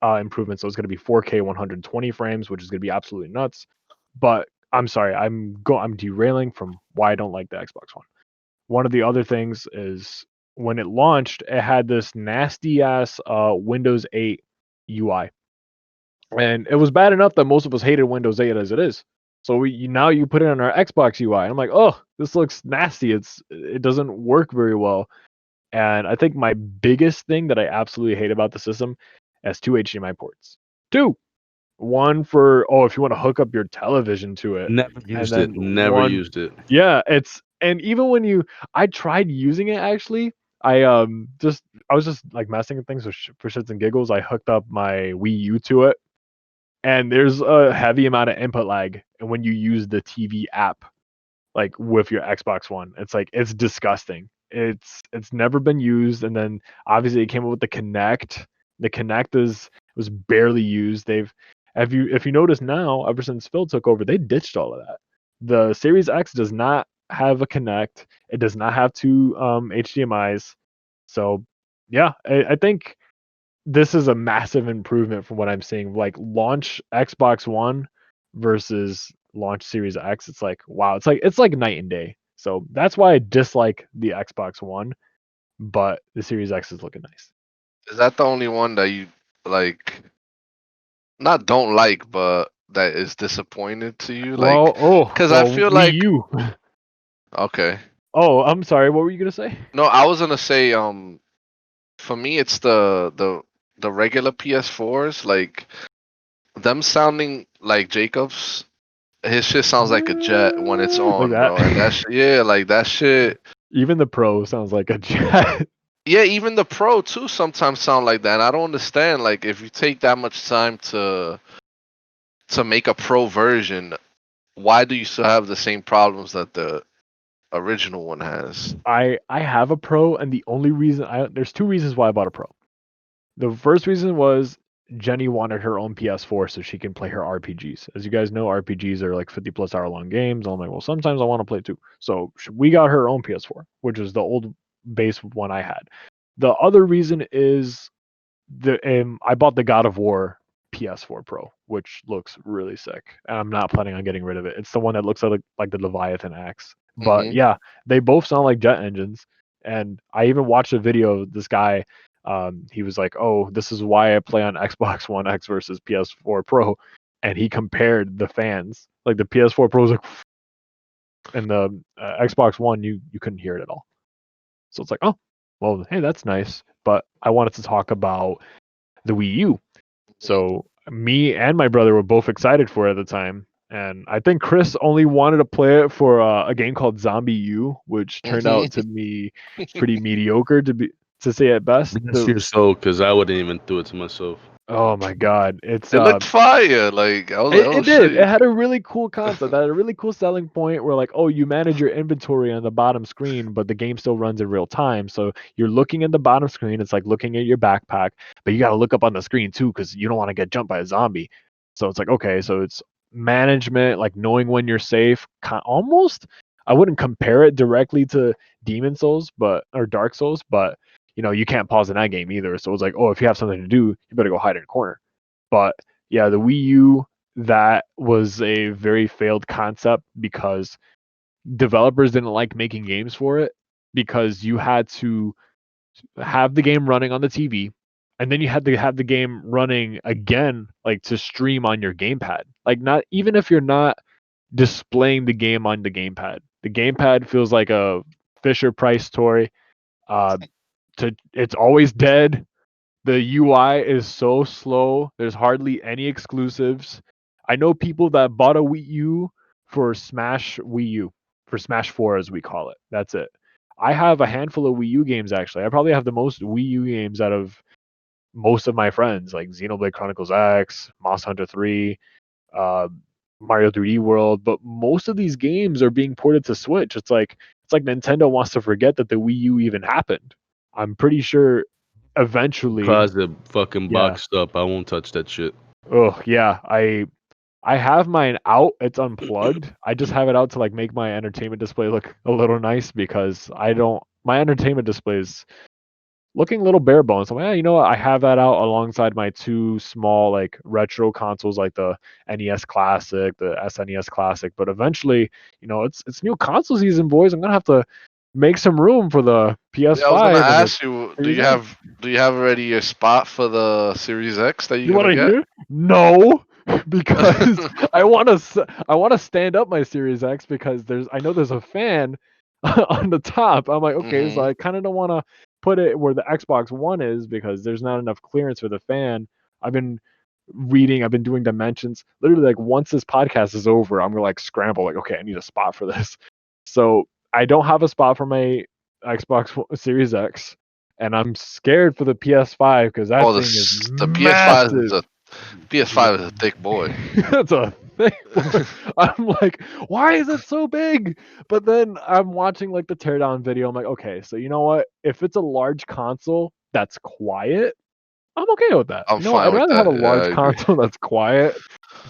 improvements, so it's going to be 4K 120 frames, which is going to be absolutely nuts. But I'm sorry, I'm derailing from why I don't like the Xbox One. One of the other things is when it launched, it had this nasty ass Windows 8 UI, and it was bad enough that most of us hated Windows 8 as it is. So now you put it on our Xbox UI, and I'm like, oh, this looks nasty. It doesn't work very well. And I think my biggest thing that I absolutely hate about the system has two HDMI ports. Two. One for if you want to hook up your television to it, never and used it. then Never one. used it. Yeah, and even when I tried using it actually. I was just like messing with things for shits and giggles. I hooked up my Wii U to it, and there's a heavy amount of input lag and when you use the TV app. like with your Xbox One. It's like it's disgusting. It's never been used, and then obviously it came up with the Kinect. The Kinect was barely used. If you notice now, ever since Phil took over, they ditched all of that. The Series X does not have a Kinect. It does not have two HDMI's. So yeah, I think this is a massive improvement from what I'm seeing. Like launch Xbox One versus launch Series X. It's like wow, it's like night and day. So that's why I dislike the Xbox One, but the Series X is looking nice. Is that the only one that you like? Not don't like, but that is disappointed to you? Like, because I feel Wii like U. okay. Oh, I'm sorry. What were you gonna say? No, I was gonna say for me it's the regular PS4s like them sounding like Jacob's. His shit sounds like a jet when it's Like on, that. bro. And yeah, like that shit. Even the Pro sounds like a jet. Yeah, even the Pro too sometimes sound like that. And I don't understand. Like, if you take that much time to make a Pro version, why do you still have the same problems that the original one has? I have a Pro, and the only reason there's two reasons why I bought a Pro. The first reason was Jenny wanted her own PS4 so she can play her RPGs. As you guys know, RPGs are like 50 plus hour long games. I'm like, well, sometimes I want to play too. So we got her own PS4, which is the old base one I had. The other reason is I bought the God of War PS4 Pro, which looks really sick, and I'm not planning on getting rid of it. It's the one that looks like the Leviathan axe. But Hmm. yeah, they both sound like jet engines, and I even watched a video of this guy. He was like, "Oh, this is why I play on Xbox One X versus PS4 Pro," and he compared the fans. Like the PS4 Pro's like, and the Xbox One, you couldn't hear it at all. So it's like, oh, well, hey, that's nice. But I wanted to talk about the Wii U. So me and my brother were both excited for it at the time. And I think Chris only wanted to play it for a game called Zombie U, which turned Hmm. out to be pretty mediocre to say at best. Bless your soul, because I wouldn't even do it to myself. Oh my god, it's It looked fire. Like I was like, oh it did. It shit. had a really cool concept. That had a really cool selling point where like, oh, you manage your inventory on the bottom screen, but the game still runs in real time. So you're looking at the bottom screen. It's like looking at your backpack, but you got to look up on the screen too because you don't want to get jumped by a zombie. So it's like, okay, so it's management, like knowing when you're safe. Almost, I wouldn't compare it directly to Demon Souls, or Dark Souls, but you can't pause in that game either. So it's like, oh, if you have something to do, you better go hide in a corner. But yeah, the Wii U, that was a very failed concept because developers didn't like making games for it because you had to have the game running on the TV and then you had to have the game running again like to stream on your gamepad. Like not even if you're not displaying the game on the gamepad. The gamepad feels like a Fisher Price toy. Uh it's always dead. The UI is so slow. There's hardly any exclusives. I know people that bought a Wii U for Smash Wii U, for Smash 4 as we call it. That's it. I have a handful of Wii U games actually. I probably have the most Wii U games out of most of my friends, like Xenoblade Chronicles X, Monster Hunter 3, uh, Mario 3D World. But most of these games are being ported to Switch. It's like Nintendo wants to forget that the Wii U even happened. I'm pretty sure eventually. Because they're fucking Yeah. boxed up, I won't touch that shit. Oh yeah. I have mine out. It's unplugged. I just have it out to like make my entertainment display look a little nice because I don't. My entertainment display is looking a little bare bones. So yeah, you know what? I have that out alongside my two small like retro consoles, like the NES Classic, the SNES Classic. But eventually, it's new console season, boys. I'm gonna have to make some room for the Yeah, I was gonna PS5 and the ask you, Series X. do you have already your spot for the Series X that You you're want gonna to get? hear? No, because I want to stand up my Series X because I know there's a fan on the top. I'm like, okay, so Hmm. I kind of don't want to put it where the Xbox One is because there's not enough clearance for the fan. I've been I've been doing dimensions. Literally, like once this podcast is over, I'm gonna like scramble, like, okay, I need a spot for this. So I don't have a spot for my Series X, and I'm scared for the PS5 because that Oh, thing is the PS5 is massive. a PS5 is a thick boy. That's a thing. I'm like, why is it so big? But then I'm watching like the teardown video. I'm like, okay, so you know what? If it's a large console that's quiet, I'm okay with that. I'm You know what? fine I'd with rather have a that. Yeah, large I agree. console that's quiet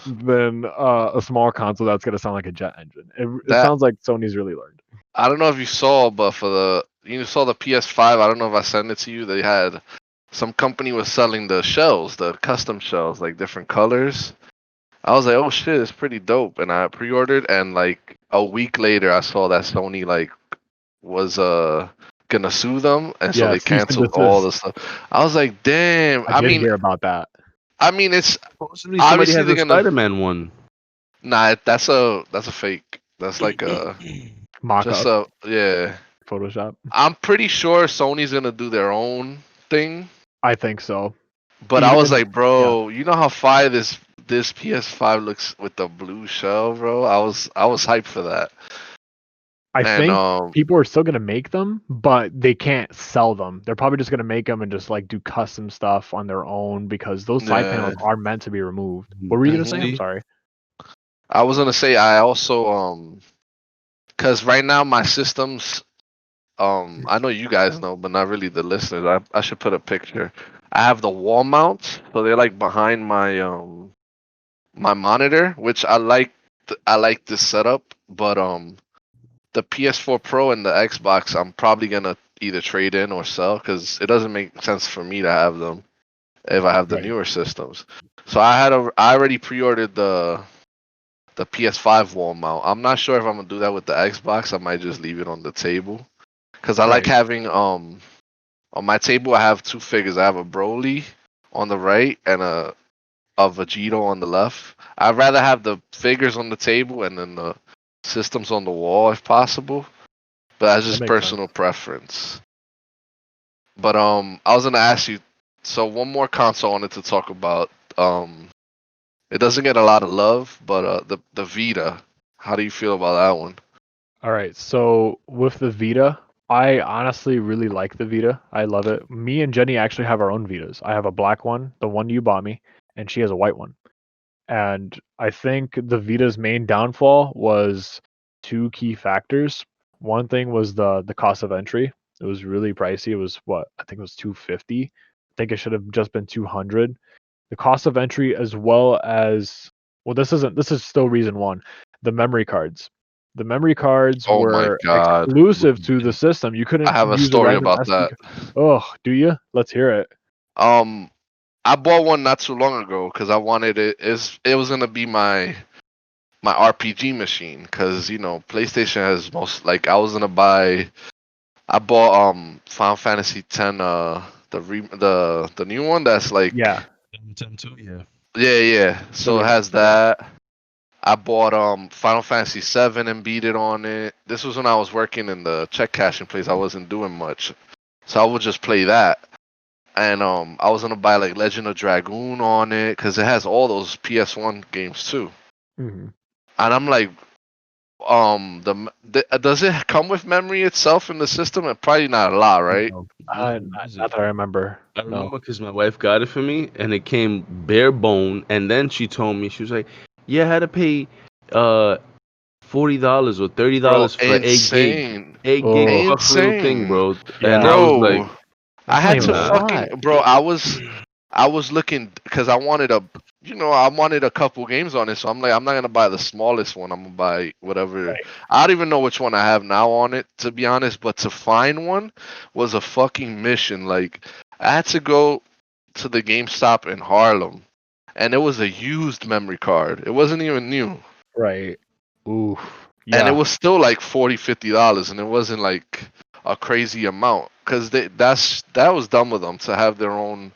than a small console that's gonna sound like a jet engine. It That sounds like Sony's really learned. I don't know if you saw, but you saw the PS5. I don't know if I sent it to you. They had some company was selling the shells, the custom shells, like different colors. I was like, oh shit, it's pretty dope, and I pre-ordered, and like a week later, I saw that Sony like was gonna sue them, and so Yeah, they cease and canceled all desist. the stuff. I was like, damn. I did hear about that. I mean, it's Supposedly somebody obviously has they're a gonna. Spider-Man one. Nah, that's a fake. That's like a Mock just up, a yeah. Photoshop. I'm pretty sure Sony's gonna do their own thing, I think so. but I was Even like, bro, you know how fire this PS5 looks with the blue shell, bro. I was hyped for that, I and think people are still gonna make them, but they can't sell them. They're probably just gonna make them and just like do custom stuff on their own because those side panels yeah. are meant to be removed. What were you gonna say? I'm Mhm. sorry. I was gonna say I also cause right now my systems I know you guys know, but not really the listeners. I should put a picture. I have the wall mounts, so they're like behind my monitor, which I like. I like this setup, but the PS4 Pro and the Xbox, I'm probably gonna either trade in or sell because it doesn't make sense for me to have them if I have the Right. newer systems. So I already pre-ordered the PS5 wall mount. I'm not sure if I'm gonna do that with the Xbox. I might just leave it on the table because I like Right. having on my table. I have two figures. I have a Broly on the right and a Vegito on the left. I'd rather have the figures on the table and then the systems on the wall if possible. But that's That just makes sense. personal preference. But I was gonna ask you. So one more console I wanted to talk about. It doesn't get a lot of love, but the Vita. How do you feel about that one? All right. So with the Vita, I honestly really like the Vita. I love it. Me and Jenny actually have our own Vitas. I have a black one, the one you bought me, and she has a white one. And I think the Vita's main downfall was two key factors. One thing was the cost of entry. It was really pricey. It was what? I think it was 250. I think it should have just been 200. The cost of entry as well as well, this is still reason one. The memory cards. The memory cards Oh my were god, exclusive to the system. You I couldn't have a use a story random about SD that. card. Oh, do you? Let's hear it. Um, I bought one not too long ago because I wanted it. It was gonna be my RPG machine because PlayStation has most like I was gonna buy. I bought Final Fantasy X the new one that's like Yeah. 10 too, yeah. yeah. The So it remake. has that. I bought Final Fantasy 7 and beat it on it. This was when I was working in the check cashing place. I wasn't doing much, so I would just play that. And I was gonna buy like Legend of Dragoon on it because it has all those PS1 games too. Mhm. And I'm like, does it come with memory itself in the system? And probably not a lot, right? No, Uh, it not doesn't. that I remember. I No. remember because my wife got it for me, and it came bare bone. And then she told me she was like, "Yeah, I had to pay uh $40 or thirty Bro, dollars for 8 gig, insane, 8 gig Oh, fuck little thing, insane, bro." And I yeah. was like, bro. I That's not had even to a "Nah." fucking lot. bro. I was looking because I wanted a couple games on it. So I'm like, I'm not gonna buy the smallest one. I'm gonna buy whatever. Right. I don't even know which one I have now on it, to be honest. But to find one was a fucking mission. Like I had to go to the GameStop in Harlem, and it was a used memory card. It wasn't even new, Right. Oof. and it Yeah. was still like $40-$50, and it wasn't like a crazy amount because that was dumb of them to have their own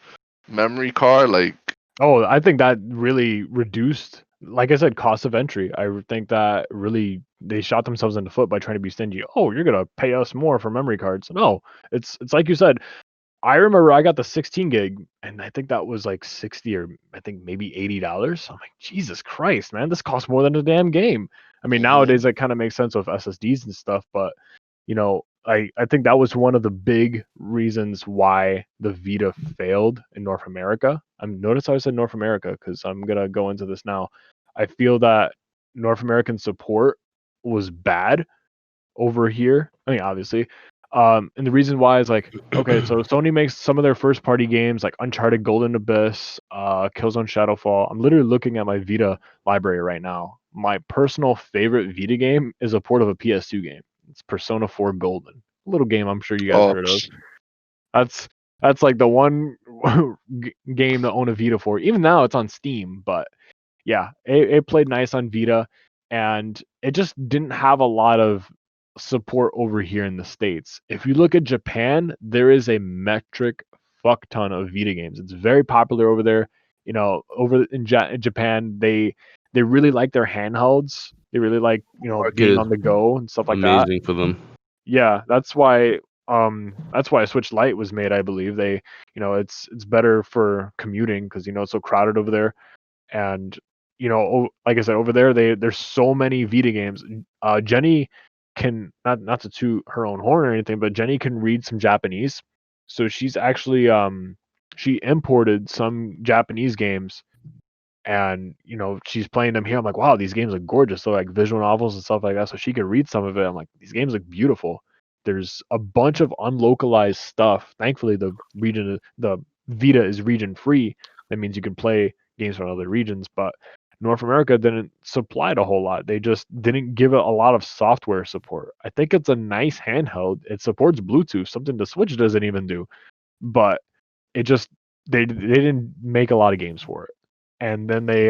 memory card. Like, Oh, I think that really reduced, like I said, cost of entry. Think that really they shot themselves in the foot by trying to be stingy. Oh, you're gonna pay us more for memory cards. No, it's like you said. I remember I got the 16 gig, and I think that was like 60 or I think maybe $80. I'm like, Jesus Christ, man, this costs more than a damn game. I mean, mhm. nowadays that kind of makes sense with SSDs and stuff, but I think that was one of the big reasons why the Vita failed in North America. Notice how I said North America because I'm gonna go into this now. I feel that North American support was bad over here. I mean, obviously. And the reason why is like, okay, so Sony makes some of their first party games like Uncharted Golden Abyss, Killzone Shadowfall. I'm literally looking at my Vita library right now. My personal favorite Vita game is a port of a PS2 game. It's Persona 4 Golden. A little game I'm sure you guys Oh, heard of. That's like the one game to own a Vita for. Even now it's on Steam, but yeah, it played nice on Vita, and it just didn't have a lot of support over here in the States. If you look at Japan, there is a metric fuck ton of Vita games. It's very popular over there. You know, over in Japan, they really like their handhelds. They really like, Market being is on the go and stuff like that. amazing for them. Yeah, that's why Switch Lite was made, I believe. It's better for commuting because it's so crowded over there. And like I said, over there there's so many Vita games. Jenny can, not to toot her own horn or anything, but Jenny can read some Japanese, so she's actually she imported some Japanese games, and she's playing them here. I'm like, wow, these games look gorgeous. So like visual novels and stuff like that, so she could read some of it. I'm like, these games look beautiful. There's a bunch of unlocalized stuff. Thankfully, the Vita is region free. That means you can play games from other regions, but North America didn't supply it a whole lot. They just didn't give it a lot of software support. I think it's a nice handheld. It supports Bluetooth, something the Switch doesn't even do. But it just they didn't make a lot of games for it. And then they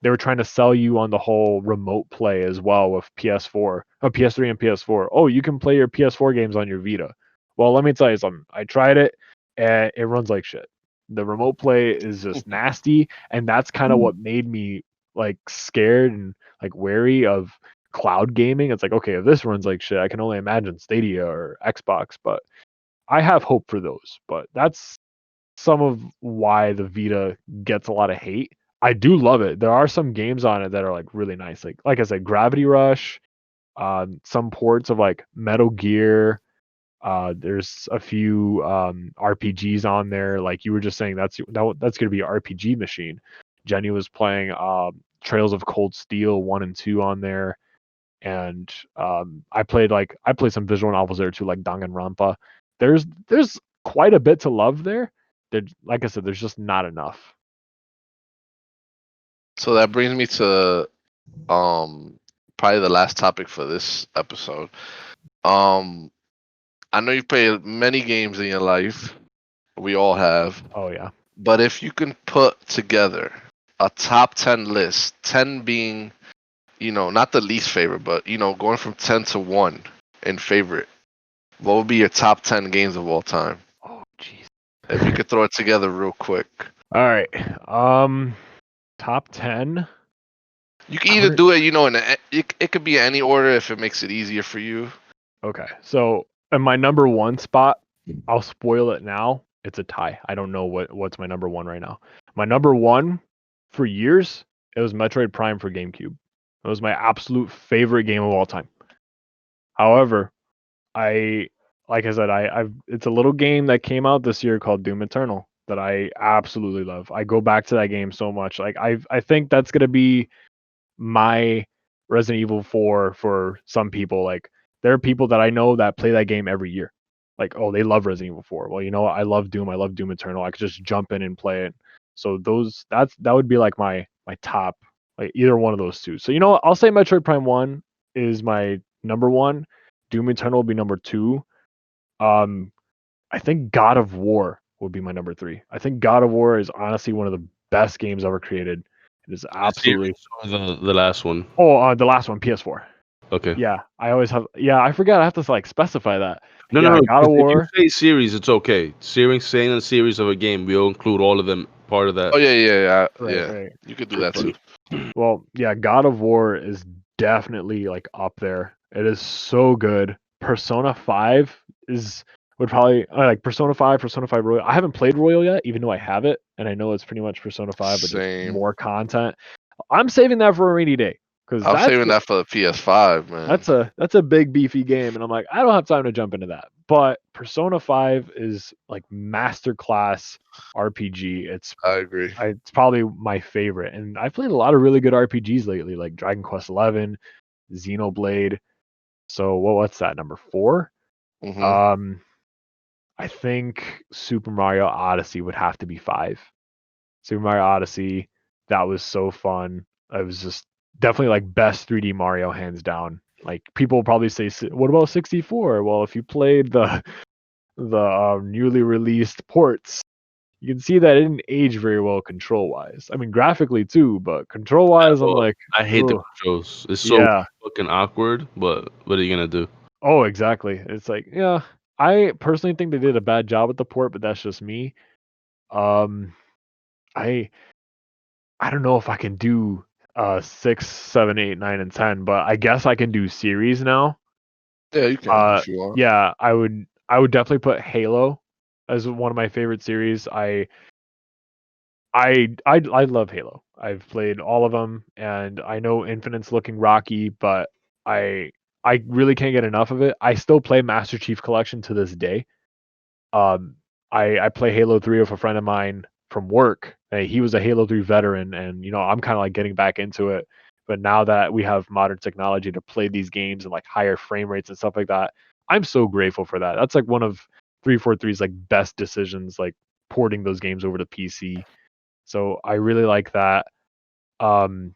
were trying to sell you on the whole remote play as well with PS4, PS3 and PS4. Oh, you can play your PS4 games on your Vita. Well, let me tell you something. I tried it and it runs like shit. The remote play is just nasty, and that's kind of what made me like scared and like wary of cloud gaming. It's like, okay, if this runs like shit, I can only imagine Stadia or Xbox, but I have hope for those. But that's some of why the Vita gets a lot of hate. I do love it. There are some games on it that are like really nice. Like I said, Gravity Rush, some ports of like Metal Gear. There's a few RPGs on there. Like you were just saying, that's gonna be an RPG machine. Jenny was playing Trails of Cold Steel 1 and 2 on there, and I played some visual novels there too, like Danganronpa. There's quite a bit to love there. Like I said, there's just not enough. So that brings me to probably the last topic for this episode. I know you've played many games in your life. We all have. Oh yeah. But if you can put together a top 10 list, 10 being, not the least favorite, but, going from 10 to 1 in favorite, what would be your top 10 games of all time? Oh jeez. If you could throw it together real quick. All right. Top 10. You can either do it, it could be any order if it makes it easier for you. Okay. So in my number 1 spot, I'll spoil it now. It's a tie. I don't know what's my number 1 right now. My number 1 for years, it was Metroid Prime for GameCube. It was my absolute favorite game of all time. However, like I said, it's a little game that came out this year called Doom Eternal that I absolutely love. I go back to that game so much. Like I think that's gonna be my Resident Evil 4 for some people. Like there are people that I know that play that game every year. Like, oh, they love Resident Evil 4. Well, what? I love Doom. I love Doom Eternal. I could just jump in and play it. So that would be like my top, like either one of those two. So what? I'll say Metroid Prime 1 is my number 1. Doom Eternal will be number 2. I think God of War would be my number 3. I think God of War is honestly one of the best games ever created. It is absolutely The last one. Oh, the last one, PS4. Okay. Yeah, I always have. Yeah, I forgot. I have to like specify that. No, yeah, no, no. God of War. If you say series, it's okay. Saying a series of a game, we'll include all of them part of that. Oh yeah. Right. You could do that too. Well, yeah, God of War is definitely like up there. It is so good. Persona 5 would probably like Persona 5, Persona 5 Royal. I haven't played Royal yet, even though I have it, and I know it's pretty much Persona 5, but just more content. I'm saving that for a rainy day because I'm saving that for the PS5, man. That's a big beefy game, and I'm like, I don't have time to jump into that. But Persona 5 is like masterclass RPG. I agree. It's probably my favorite, and I've played a lot of really good RPGs lately, like Dragon Quest 11, Xenoblade. So what's that, number 4? Hmm. Um, I think Super Mario Odyssey would have to be 5. Super Mario Odyssey, that was so fun. It was just definitely like best 3D Mario hands down. Like people will probably say, what about 64? Well, if you played the newly released ports, you can see that it didn't age very well control wise. I mean, graphically too, but control wise, I'm Well, like, I hate the ugh. controls. It's so Yeah. fucking awkward. But what are you gonna do? Oh, exactly. It's like, yeah. I personally think they did a bad job with the port, but that's just me. Um, I I don't know if I can do 6, 7, 8, 9, and 10, but I guess I can do series now. Yeah, you can if you want. Yeah, I would definitely put Halo as one of my favorite series. I love Halo. I've played all of them, and I know Infinite's looking rocky, but I I really can't get enough of it. I still play Master Chief Collection to this day. Um, I play Halo 3 with a friend of mine from work. He was a Halo 3 veteran, and I'm kind of like getting back into it. But now that we have modern technology to play these games and like higher frame rates and stuff like that, I'm so grateful for that. That's like one of 343's like best decisions, like porting those games over to PC. So I really like that. Um,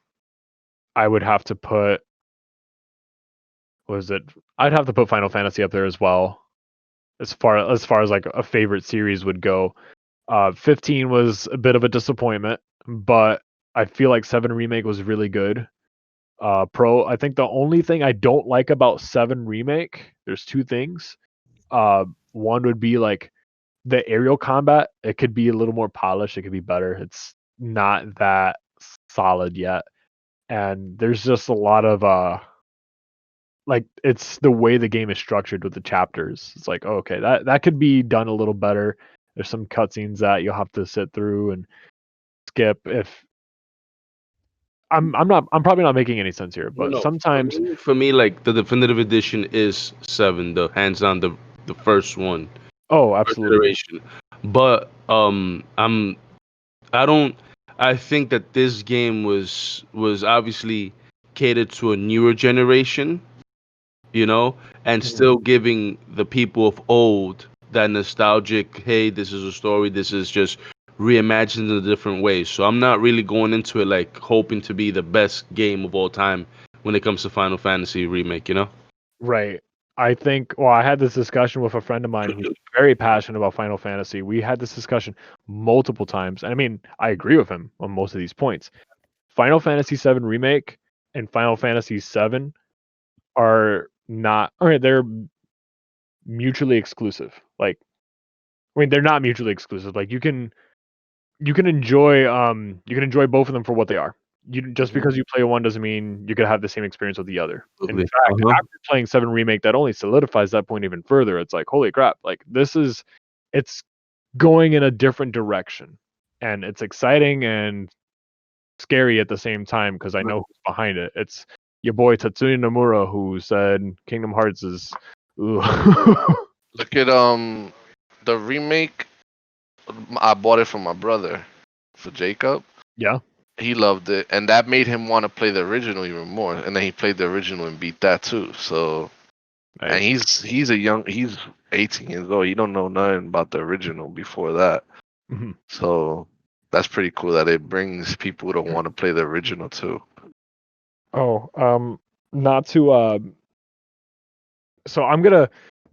I would have to put, what is it? I'd have to put Final Fantasy up there as well, as far as like a favorite series would go. 15 was a bit of a disappointment, but I feel like 7 Remake was really good. I think the only thing I don't like about 7 Remake, there's two things. One would be like the aerial combat. It could be a little more polished. It could be better. It's not that solid yet. And there's just a lot of like it's the way the game is structured with the chapters. It's like, oh, okay, that could be done a little better. There's some cutscenes that you'll have to sit through and skip. If I'm probably not making any sense here, No, but no. sometimes, For me, like the definitive edition is 7, the hands down the first one, oh, first absolutely. iteration. But I don't. I think that this game was obviously catered to a newer generation, you know, and Mhm. still giving the people of old that nostalgic. Hey, this is a story. This is just reimagined in a different way. So I'm not really going into it like hoping to be the best game of all time when it comes to Final Fantasy remake. You know. Right. I think, well, I had this discussion with a friend of mine who's very passionate about Final Fantasy. We had this discussion multiple times. And I mean, I agree with him on most of these points. Final Fantasy 7 Remake and Final Fantasy 7 are not, okay, they're mutually exclusive. Like, I mean, they're not mutually exclusive. Like, you can enjoy both of them for what they are. Just Hmm. because you play one doesn't mean you could have the same experience with the other. In Absolutely. fact, Uh-huh. after playing 7 Remake, that only solidifies that point even further. It's like, holy crap, like it's going in a different direction. And it's exciting and scary at the same time because I know who's behind it. It's your boy Tatsumi Nomura who said Kingdom Hearts is ooh. Look at the remake. I bought it from my brother, for Jacob. Yeah, He loved it, and that made him want to play the original even more. And then he played the original and beat that too. So, and nice. he's 18 years old. He don't know nothing about the original before that. Mhm. So that's pretty cool that it brings people to want to play the original too. Oh, not to so I'm gonna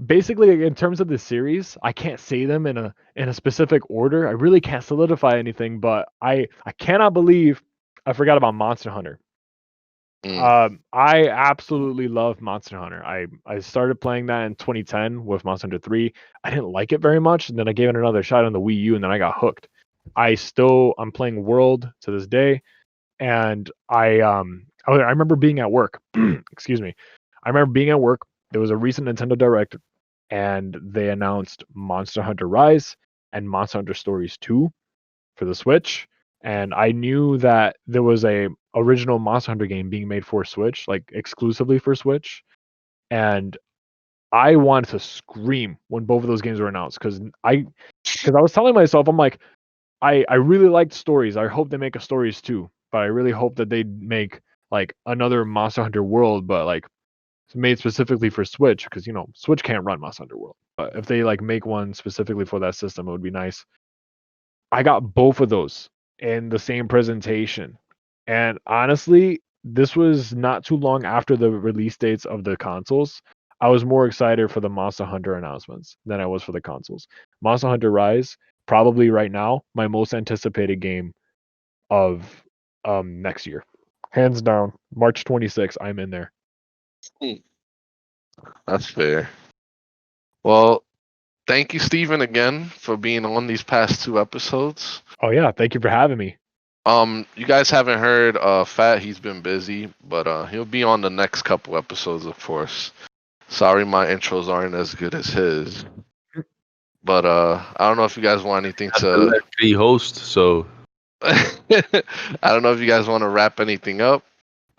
basically in terms of the series, I can't say them in a specific order. I really can't solidify anything, but I cannot believe I forgot about Monster Hunter. Mm. I absolutely love Monster Hunter. I started playing that in 2010 with Monster Hunter 3. I didn't like it very much, and then I gave it another shot on the Wii U, and then I got hooked. I'm playing World to this day, and I remember being at work. Excuse me. I remember being at work. There was a recent Nintendo Direct, and they announced Monster Hunter Rise and Monster Hunter Stories 2 for the Switch. And I knew that there was a original Monster Hunter game being made for Switch, like exclusively for Switch. And I wanted to scream when both of those games were announced because I was telling myself, I'm like, I really liked stories. I hope they make a stories too, but I really hope that they make like another Monster Hunter World, but like made specifically for Switch because Switch can't run Monster Hunter World. But if they like make one specifically for that system, it would be nice. I got both of those in the same presentation, and honestly, this was not too long after the release dates of the consoles. I was more excited for the Monster Hunter announcements than I was for the consoles. Monster Hunter Rise, probably right now, my most anticipated game of next year. Hands down, March 26th, I'm in there. That's fair. Well, thank you, Steven, again for being on these past 2 episodes. Oh yeah, thank you for having me. You guys haven't heard Fat, he's been busy, but he'll be on the next couple episodes, of course. Sorry my intros aren't as good as his. But I don't know if you guys want anything I'm the to lead host, so I don't know if you guys want to wrap anything up.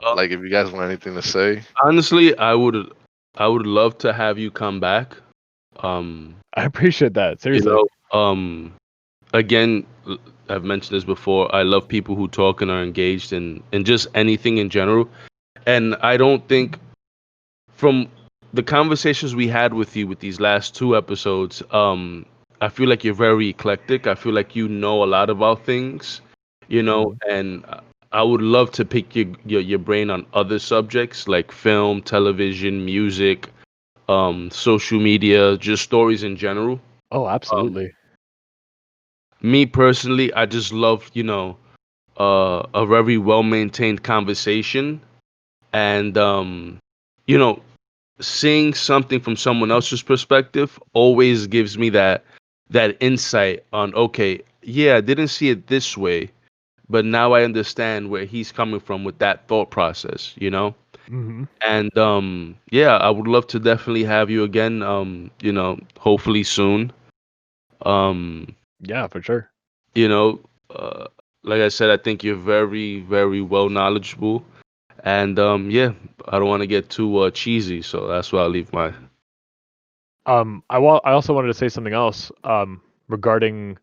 uh, Like if you guys want anything to say. honestly, I would love to have you come back. Um, I appreciate that. Seriously. Again, I've mentioned this before. I love people who talk and are engaged in just anything in general. And I don't think from the conversations we had with you with these last 2 episodes, I feel like you're very eclectic. I feel like you know a lot about things, and I would love to pick your brain on other subjects like film, television, music, social media, just stories in general. Oh, Um, absolutely. Me personally, I just love, a very well maintained conversation, and you know, seeing something from someone else's perspective always gives me that insight on, okay, yeah, I didn't see it this way, but now I understand where he's coming from with that thought process. Hmm. And yeah, I would love to definitely have you again, hopefully soon. Um, Yeah, for sure. you know, uh, like I said, I think you're very, very well knowledgeable. And yeah, I don't want to get too cheesy, so that's why I'll leave my. I also wanted to say something else regarding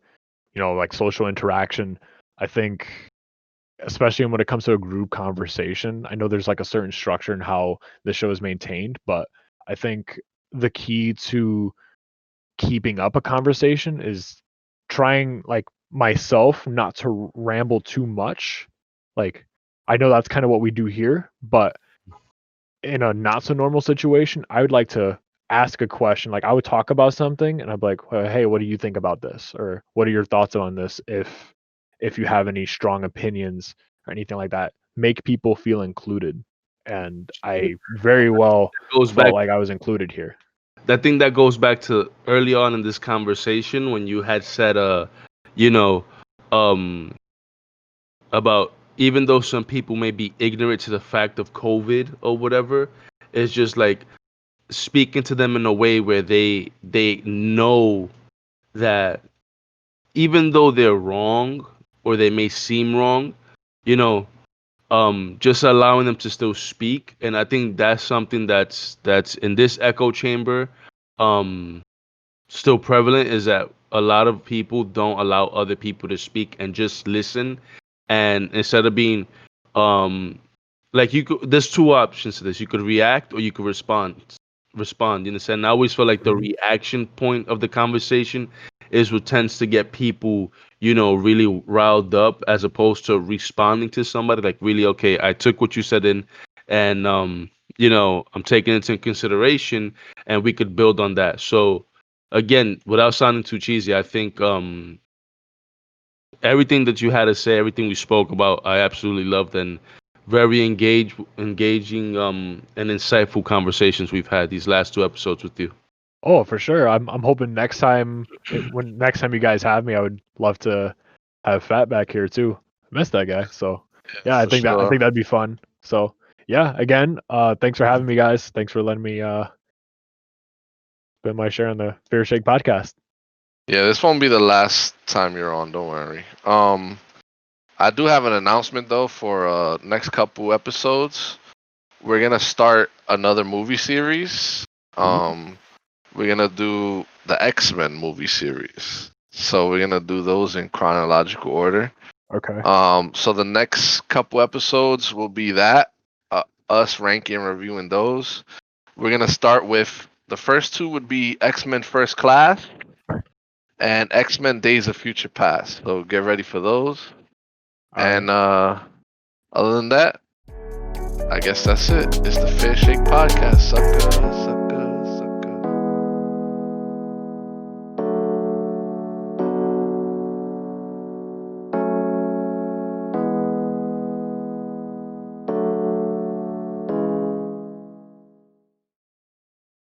like social interaction. I think especially when it comes to a group conversation, I know there's like a certain structure in how the show is maintained, but I think the key to keeping up a conversation is trying like myself not to ramble too much. Like I know that's kind of what we do here, but in a not so normal situation, I would like to ask a question. Like I would talk about something and I'd be like, well, "Hey, what do you think about this?" Or "What are your thoughts on this?" If you have any strong opinions or anything like that, make people feel included. And I very well Goes felt back like I was included here. that thing that goes back to early on in this conversation when you had said you know um about even though some people may be ignorant to the fact of COVID or whatever, it's just like speaking to them in a way where they know that even though they're wrong or they may seem wrong, you know just allowing them to still speak. And I think that's something that's in this echo chamber um still prevalent, is that a lot of people don't allow other people to speak and just listen. And instead of being um like, you could, there's two options to this: you could react or you could respond. You understand? I always feel like the Mhm. reaction point of the conversation is what tends to get people, really riled up, as opposed to responding to somebody like, really, okay, I took what you said in, and I'm taking it into consideration, and we could build on that. So again, without sounding too cheesy, I think everything that you had to say, everything we spoke about, I absolutely loved, and very engaging, and insightful conversations we've had these last 2 episodes with you. Oh, for sure. I'm hoping next time when next time you guys have me, I would love to have Fat back here too. I miss that guy. So Yeah, yeah, for I sure. think that'd be fun. So yeah, again, thanks for having me, guys. Thanks for letting me spend my share on the Fair Shake podcast. Yeah, this won't be the last time you're on, don't worry. I do have an announcement though for next couple episodes. We're gonna start another movie series. We're gonna do the X-Men movie series. So we're gonna do those in chronological order. Okay. So the next couple episodes will be that us ranking and reviewing those. We're gonna start with the first two would be X-Men First Class and X-Men Days of Future Past. So get ready for those. And other than that, I guess that's it. It's the Fair Shake Podcast, suckers.